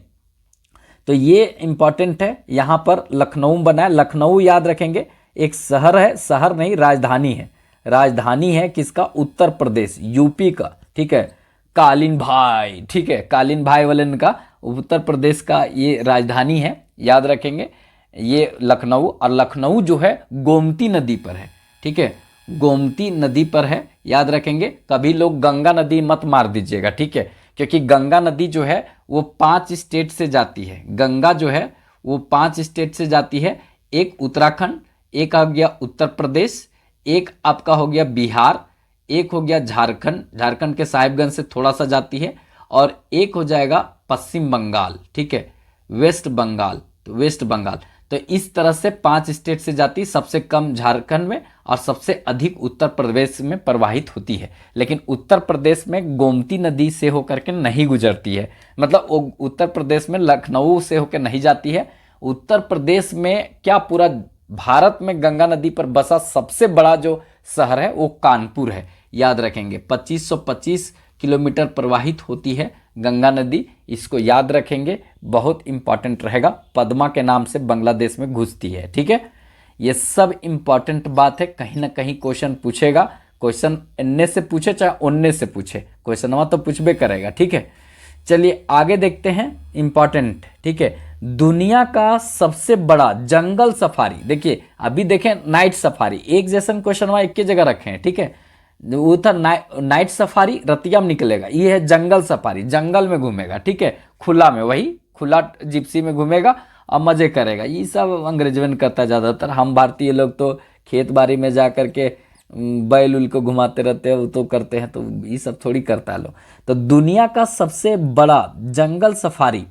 तो ये इंपॉर्टेंट है। यहाँ पर लखनऊ बना है, लखनऊ याद रखेंगे, एक शहर है, शहर नहीं राजधानी है, राजधानी है किसका, उत्तर प्रदेश, यूपी का, ठीक है, कालीन भाई, ठीक है, कालीन भाई वालन का, उत्तर प्रदेश का ये राजधानी है, याद रखेंगे ये लखनऊ। और लखनऊ जो है गोमती नदी पर है, ठीक है, गोमती नदी पर है, याद रखेंगे। कभी लोग गंगा नदी मत मार दीजिएगा, ठीक है, क्योंकि गंगा नदी जो है वो 5 स्टेट से जाती है, गंगा जो है वो 5 स्टेट से जाती है, एक उत्तराखंड, एक आ गया उत्तर प्रदेश, एक आपका हो गया बिहार, एक हो गया झारखंड, झारखंड के साहिबगंज से थोड़ा सा जाती है, और एक हो जाएगा पश्चिम बंगाल, ठीक है, वेस्ट बंगाल, तो वेस्ट बंगाल। तो इस तरह से 5 स्टेट से जाती, सबसे कम झारखंड में और सबसे अधिक उत्तर प्रदेश में प्रवाहित होती है। लेकिन उत्तर प्रदेश में गोमती नदी से होकर के नहीं गुजरती है, मतलब उत्तर प्रदेश में लखनऊ से होकर नहीं जाती है। उत्तर प्रदेश में क्या, पूरा भारत में गंगा नदी पर बसा सबसे बड़ा जो शहर है वो कानपुर है, याद रखेंगे। 2525 किलोमीटर प्रवाहित होती है गंगा नदी, इसको याद रखेंगे, बहुत इंपॉर्टेंट रहेगा। पद्मा के नाम से बांग्लादेश में घुसती है, ठीक है। ये सब इंपॉर्टेंट बात है, कहीं ना कहीं क्वेश्चन पूछेगा, क्वेश्चन इन्ने से पूछे चाहे उन्ने से पूछे, क्वेश्चन तो पूछबे करेगा, ठीक है। चलिए आगे देखते हैं, इंपॉर्टेंट, ठीक है। दुनिया का सबसे बड़ा जंगल सफारी, देखिए अभी देखें नाइट सफारी, एक जैसा क्वेश्चन एक ही जगह रखे हैं, ठीक है। वो था नाइट सफारी, रतिया में निकलेगा, ये है जंगल सफारी, जंगल में घूमेगा, ठीक है, खुला में, वही खुला जिप्सी में घूमेगा और मजे करेगा। ये सब अंग्रेजवन करता है ज़्यादातर, हम भारतीय लोग तो खेत बाड़ी में जा करके बैल उल को घुमाते रहते हैं, वो तो करते हैं, तो ये सब थोड़ी करता है लोग। तो दुनिया का सबसे बड़ा जंगल सफारी,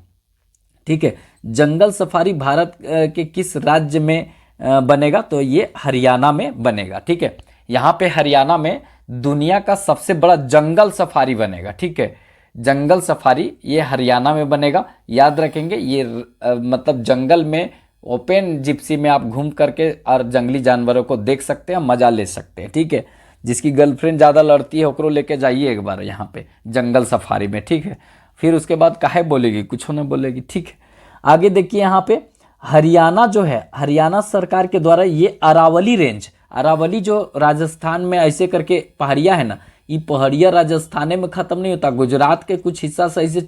ठीक है, जंगल सफारी भारत के किस राज्य में बनेगा? तो ये हरियाणा में बनेगा, ठीक है। यहाँ पे हरियाणा में दुनिया का सबसे बड़ा जंगल सफारी बनेगा, ठीक है। जंगल सफारी ये हरियाणा में बनेगा, याद रखेंगे। ये मतलब जंगल में ओपन जिप्सी में आप घूम करके और जंगली जानवरों को देख सकते हैं, मजा ले सकते हैं, ठीक है। जिसकी गर्लफ्रेंड ज़्यादा लड़ती है ओकरो लेके जाइए एक बार यहाँ पे जंगल सफारी में, ठीक है। फिर उसके बाद काहे बोलेगी, कुछ नहीं बोलेगी, ठीक है। आगे देखिए यहाँ पे हरियाणा जो है, हरियाणा सरकार के द्वारा ये अरावली रेंज, अरावली जो राजस्थान में ऐसे करके पहाड़िया है ना, ये पहाड़िया राजस्थान में खत्म नहीं होता, गुजरात के कुछ हिस्सा सही से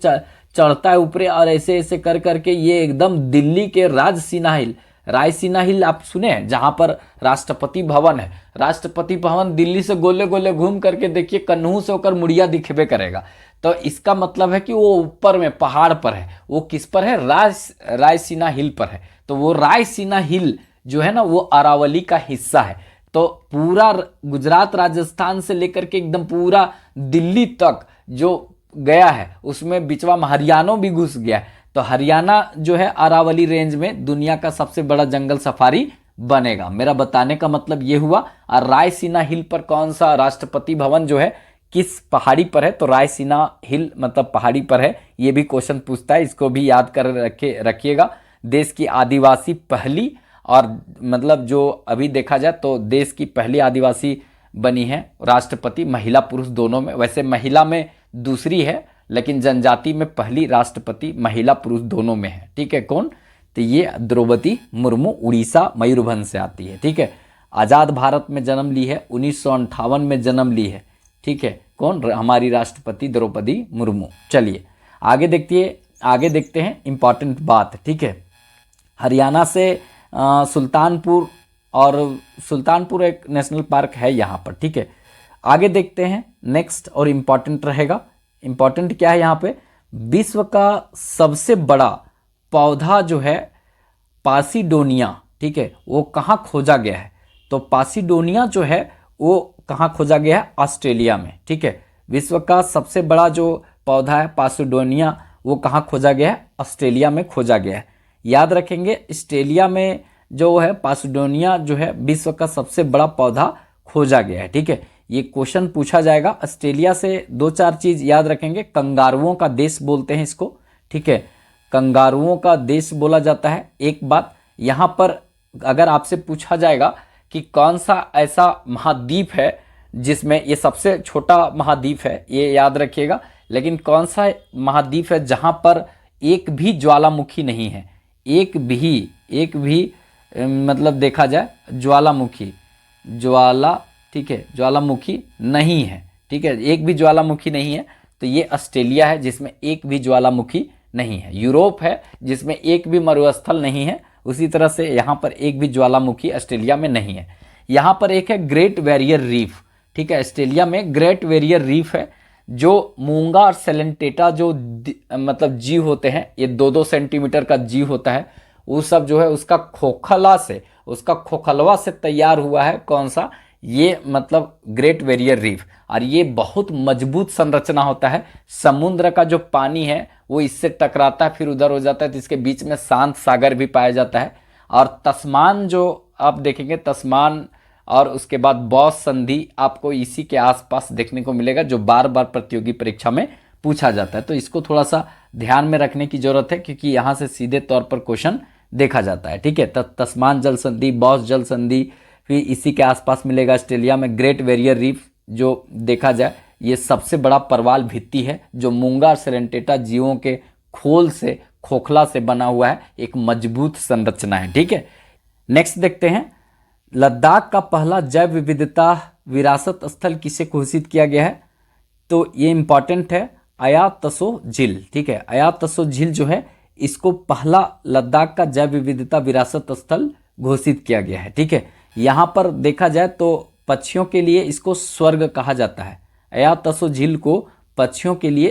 चढ़ता है ऊपरे, और ऐसे ऐसे कर करके ये एकदम दिल्ली के राजसीना हिल, रायसीना हिल आप सुने हैं, जहां पर राष्ट्रपति भवन है। राष्ट्रपति भवन दिल्ली से गोले गोले घूम करके देखिए, कन्नू से होकर मुड़िया दिखबे करेगा। तो इसका मतलब है कि वो ऊपर में पहाड़ पर है। वो किस पर है? रायसीना हिल पर है। तो वो रायसीना हिल जो है ना, वो अरावली का हिस्सा है। तो पूरा गुजरात राजस्थान से लेकर के एकदम पूरा दिल्ली तक जो गया है, उसमें बिचवा में हरियाणा भी घुस गया है। तो हरियाणा जो है अरावली रेंज में दुनिया का सबसे बड़ा जंगल सफारी बनेगा। मेरा बताने का मतलब ये हुआ। और रायसीना हिल पर कौन सा राष्ट्रपति भवन जो है किस पहाड़ी पर है? तो रायसीना हिल मतलब पहाड़ी पर है। ये भी क्वेश्चन पूछता है, इसको भी याद कर रखिएगा। देश की आदिवासी पहली, और मतलब जो अभी देखा जाए तो देश की पहली आदिवासी बनी है राष्ट्रपति, महिला पुरुष दोनों में। वैसे महिला में दूसरी है, लेकिन जनजाति में पहली राष्ट्रपति महिला पुरुष दोनों में है, ठीक है। कौन? तो ये द्रौपदी मुर्मू, उड़ीसा मयूरभंज से आती है, ठीक है। आज़ाद भारत में जन्म ली है, 1958 में जन्म ली है, ठीक है। कौन? हमारी राष्ट्रपति द्रौपदी मुर्मू। चलिए आगे देखते हैं इंपॉर्टेंट बात, ठीक है। हरियाणा से सुल्तानपुर, और सुल्तानपुर एक नेशनल पार्क है यहाँ पर, ठीक है। आगे देखते हैं नेक्स्ट, और इम्पॉर्टेंट रहेगा। इम्पॉर्टेंट क्या है यहाँ पे? विश्व का सबसे बड़ा पौधा जो है पासिडोनिया, ठीक है, वो कहाँ खोजा गया है? तो पासिडोनिया जो है वो कहाँ खोजा गया है? ऑस्ट्रेलिया में, ठीक है। विश्व का सबसे बड़ा जो पौधा है पासिडोनिया, वो कहाँ खोजा गया है? ऑस्ट्रेलिया में खोजा गया है। याद रखेंगे, ऑस्ट्रेलिया में जो है पासिडोनिया जो है विश्व का सबसे बड़ा पौधा खोजा गया है, ठीक है। ये क्वेश्चन पूछा जाएगा। ऑस्ट्रेलिया से 2-4 चीज याद रखेंगे। कंगारुओं का देश बोलते हैं इसको, ठीक है, कंगारुओं का देश बोला जाता है। एक बात यहाँ पर अगर आपसे पूछा जाएगा कि कौन सा ऐसा महाद्वीप है जिसमें, ये सबसे छोटा महाद्वीप है, ये याद रखिएगा। लेकिन कौन सा महाद्वीप है जहाँ पर एक भी ज्वालामुखी नहीं है? एक भी मतलब देखा जाए ज्वाला, ठीक है, ज्वालामुखी नहीं है, ठीक है, एक भी ज्वालामुखी नहीं है। तो ये ऑस्ट्रेलिया है जिसमें एक भी ज्वालामुखी नहीं है। यूरोप है जिसमें एक भी मरुस्थल नहीं है। उसी तरह से यहाँ पर एक भी ज्वालामुखी ऑस्ट्रेलिया में नहीं है। यहाँ पर एक है ग्रेट बैरियर रीफ, ठीक है, ऑस्ट्रेलिया में ग्रेट बैरियर रीफ है। जो मूंगा और सेलेंटेटा जो मतलब जीव होते हैं, ये 2-2 सेंटीमीटर का जीव होता है, वो सब जो है उसका खोखलवा से तैयार हुआ है। कौन सा? ये मतलब ग्रेट बैरियर रीफ। और ये बहुत मजबूत संरचना होता है। समुद्र का जो पानी है वो इससे टकराता है, फिर उधर हो जाता है, तो इसके बीच में शांत सागर भी पाया जाता है। और तस्मान जो आप देखेंगे, तस्मान और उसके बाद बॉस संधि आपको इसी के आसपास देखने को मिलेगा, जो बार बार प्रतियोगी परीक्षा में पूछा जाता है। तो इसको थोड़ा सा ध्यान में रखने की जरूरत है, क्योंकि यहाँ से सीधे तौर पर क्वेश्चन देखा जाता है, ठीक है। तस्मान जल संधि, बॉस जल संधि, फिर इसी के आसपास मिलेगा ऑस्ट्रेलिया में ग्रेट बैरियर रीफ। जो देखा जाए ये सबसे बड़ा परवाल भित्ति है, जो मूंगा और सेलेंटेटा जीवों के खोखला से बना हुआ है, एक मजबूत संरचना है, ठीक है। नेक्स्ट देखते हैं, लद्दाख का पहला जैव विविधता विरासत स्थल किसे घोषित किया गया है? तो ये इंपॉर्टेंट है, अया तसो झील, ठीक है। अया तसो झील जो है, इसको पहला लद्दाख का जैव विविधता विरासत स्थल घोषित किया गया है, ठीक है। यहाँ पर देखा जाए तो पक्षियों के लिए इसको स्वर्ग कहा जाता है। अया तसो झील को पक्षियों के लिए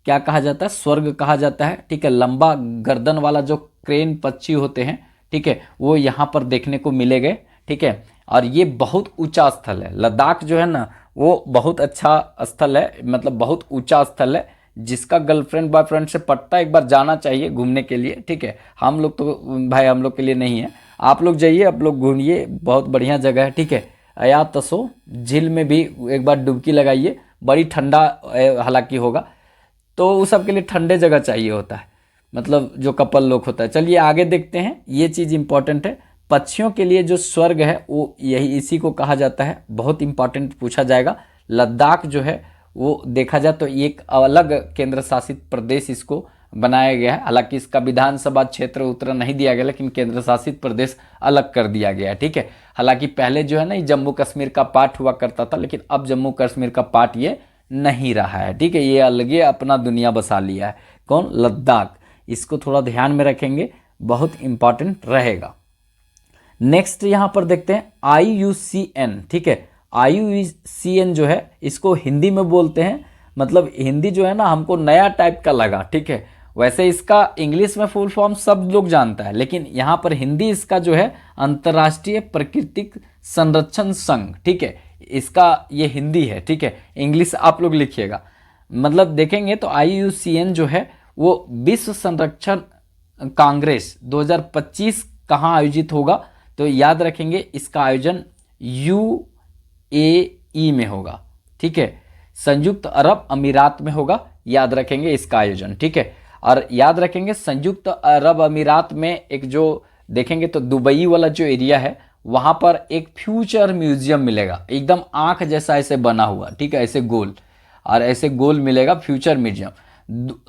क्या कहा जाता है? स्वर्ग कहा जाता है, ठीक है। लंबा गर्दन वाला जो क्रेन पक्षी होते हैं, ठीक है, वो यहाँ पर देखने को मिलेंगे, ठीक है। और ये बहुत ऊंचा स्थल है। लद्दाख जो है ना वो बहुत अच्छा स्थल है, मतलब बहुत ऊंचा स्थल है, जिसका गर्लफ्रेंड बॉयफ्रेंड से पटता एक बार जाना चाहिए घूमने के लिए, ठीक है। हम लोग तो भाई हम लोग के लिए नहीं है, आप लोग जाइए, आप लोग घूमिए, बहुत बढ़िया जगह है, ठीक है। अया तसो झील में भी एक बार डुबकी लगाइए, बड़ी ठंडा हालांकि होगा, तो उस सब के लिए ठंडे जगह चाहिए होता है, मतलब जो कपल लोग होता है। चलिए आगे देखते हैं, ये चीज़ इंपॉर्टेंट है। पक्षियों के लिए जो स्वर्ग है वो यही इसी को कहा जाता है, बहुत इंपॉर्टेंट पूछा जाएगा। लद्दाख जो है वो देखा जाए तो एक अलग केंद्र शासित प्रदेश इसको बनाया गया है। हालांकि इसका विधानसभा क्षेत्र उतना नहीं दिया गया, लेकिन केंद्र शासित प्रदेश अलग कर दिया गया है, ठीक है। हालांकि पहले जो है ना ये जम्मू कश्मीर का पार्ट हुआ करता था, लेकिन अब जम्मू कश्मीर का पार्ट ये नहीं रहा है, ठीक है। ये अलग अपना दुनिया बसा लिया है, कौन, लद्दाख। इसको थोड़ा ध्यान में रखेंगे, बहुत इंपॉर्टेंट रहेगा। नेक्स्ट यहां पर देखते हैं IUCN, ठीक है। IUCN जो है इसको हिंदी में बोलते हैं, मतलब हिंदी जो है ना हमको नया टाइप का लगा, ठीक है। वैसे इसका इंग्लिश में फुल फॉर्म सब लोग जानता है, लेकिन यहाँ पर हिंदी इसका जो है अंतर्राष्ट्रीय प्राकृतिक संरक्षण संघ, ठीक है। इसका ये हिंदी है, ठीक है। इंग्लिश आप लोग लिखिएगा, मतलब देखेंगे तो IUCN जो है वो विश्व संरक्षण कांग्रेस 2025 कहाँ आयोजित होगा, तो याद रखेंगे इसका आयोजन UAE में होगा, ठीक है। संयुक्त अरब अमीरात में होगा, याद रखेंगे इसका आयोजन, ठीक है। और याद रखेंगे संयुक्त अरब अमीरात में एक जो देखेंगे तो दुबई वाला जो एरिया है वहां पर एक फ्यूचर म्यूजियम मिलेगा, एकदम आंख जैसा ऐसे बना हुआ, ठीक है, ऐसे गोल, और ऐसे गोल मिलेगा फ्यूचर म्यूजियम।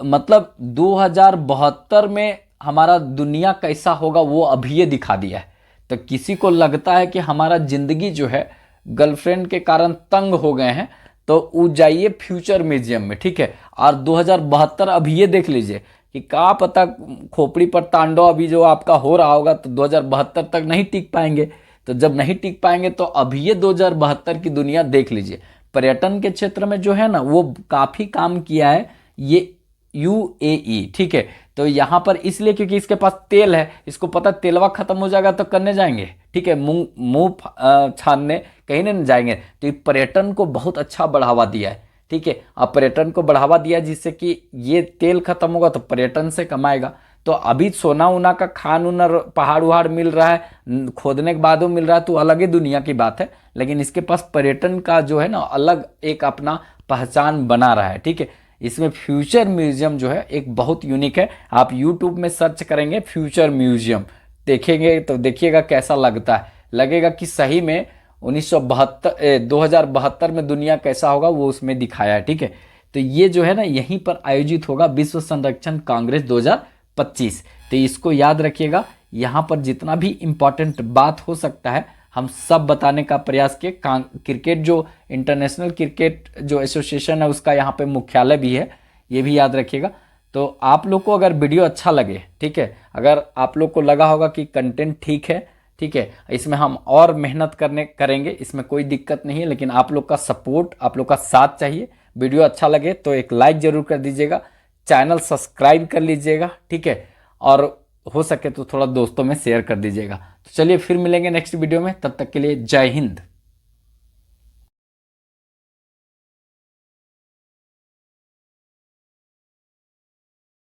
मतलब 2072 में हमारा दुनिया कैसा होगा वो अभी ये दिखा दिया है। तो किसी को लगता है कि हमारा जिंदगी जो है गर्लफ्रेंड के कारण तंग हो गए हैं, तो वो जाइए फ्यूचर म्यूजियम में, ठीक है। और 2072 अभी ये देख लीजिए कि क्या पता खोपड़ी पर तांडव अभी जो आपका हो रहा होगा, तो 2072 तक नहीं टिक पाएंगे। तो जब नहीं टिक पाएंगे तो अभी ये 2072 की दुनिया देख लीजिए। पर्यटन के क्षेत्र में जो है ना वो काफी काम किया है ये UAE, ठीक है। तो यहाँ पर इसलिए क्योंकि इसके पास तेल है, इसको पता तेलवा खत्म हो जाएगा तो करने जाएंगे, ठीक है, मुंह छानने कहीं नहीं जाएंगे। तो ये पर्यटन को बहुत अच्छा बढ़ावा दिया है, ठीक है। अब पर्यटन को बढ़ावा दिया जिससे कि ये तेल खत्म होगा तो पर्यटन से कमाएगा। तो अभी सोना उना का खान उना पहाड़ उहाड़ मिल रहा है, खोदने के बाद वो मिल रहा है, तो अलग ही दुनिया की बात है। लेकिन इसके पास पर्यटन का जो है ना अलग एक अपना पहचान बना रहा है, ठीक है। इसमें फ्यूचर म्यूजियम जो है एक बहुत यूनिक है। आप यूट्यूब में सर्च करेंगे फ्यूचर म्यूजियम, देखेंगे तो देखिएगा कैसा लगता है, लगेगा कि सही में 2072 में दुनिया कैसा होगा वो उसमें दिखाया है, ठीक है। तो ये जो है ना यहीं पर आयोजित होगा विश्व संरक्षण कांग्रेस 2025। तो इसको याद रखिएगा, यहाँ पर जितना भी इम्पोर्टेंट बात हो सकता है हम सब बताने का प्रयास किए। क्रिकेट जो इंटरनेशनल क्रिकेट जो एसोसिएशन है उसका यहाँ पे मुख्यालय भी है, ये भी याद रखिएगा। तो आप लोग को अगर वीडियो अच्छा लगे, ठीक है, अगर आप लोग को लगा होगा कि कंटेंट ठीक है, ठीक है, इसमें हम और मेहनत करेंगे, इसमें कोई दिक्कत नहीं है, लेकिन आप लोग का सपोर्ट, आप लोग का साथ चाहिए। वीडियो अच्छा लगे तो एक लाइक जरूर कर दीजिएगा, चैनल सब्सक्राइब कर लीजिएगा, ठीक है, और हो सके तो थोड़ा दोस्तों में शेयर कर दीजिएगा। तो चलिए फिर मिलेंगे नेक्स्ट वीडियो में, तब तक के लिए जय हिंद।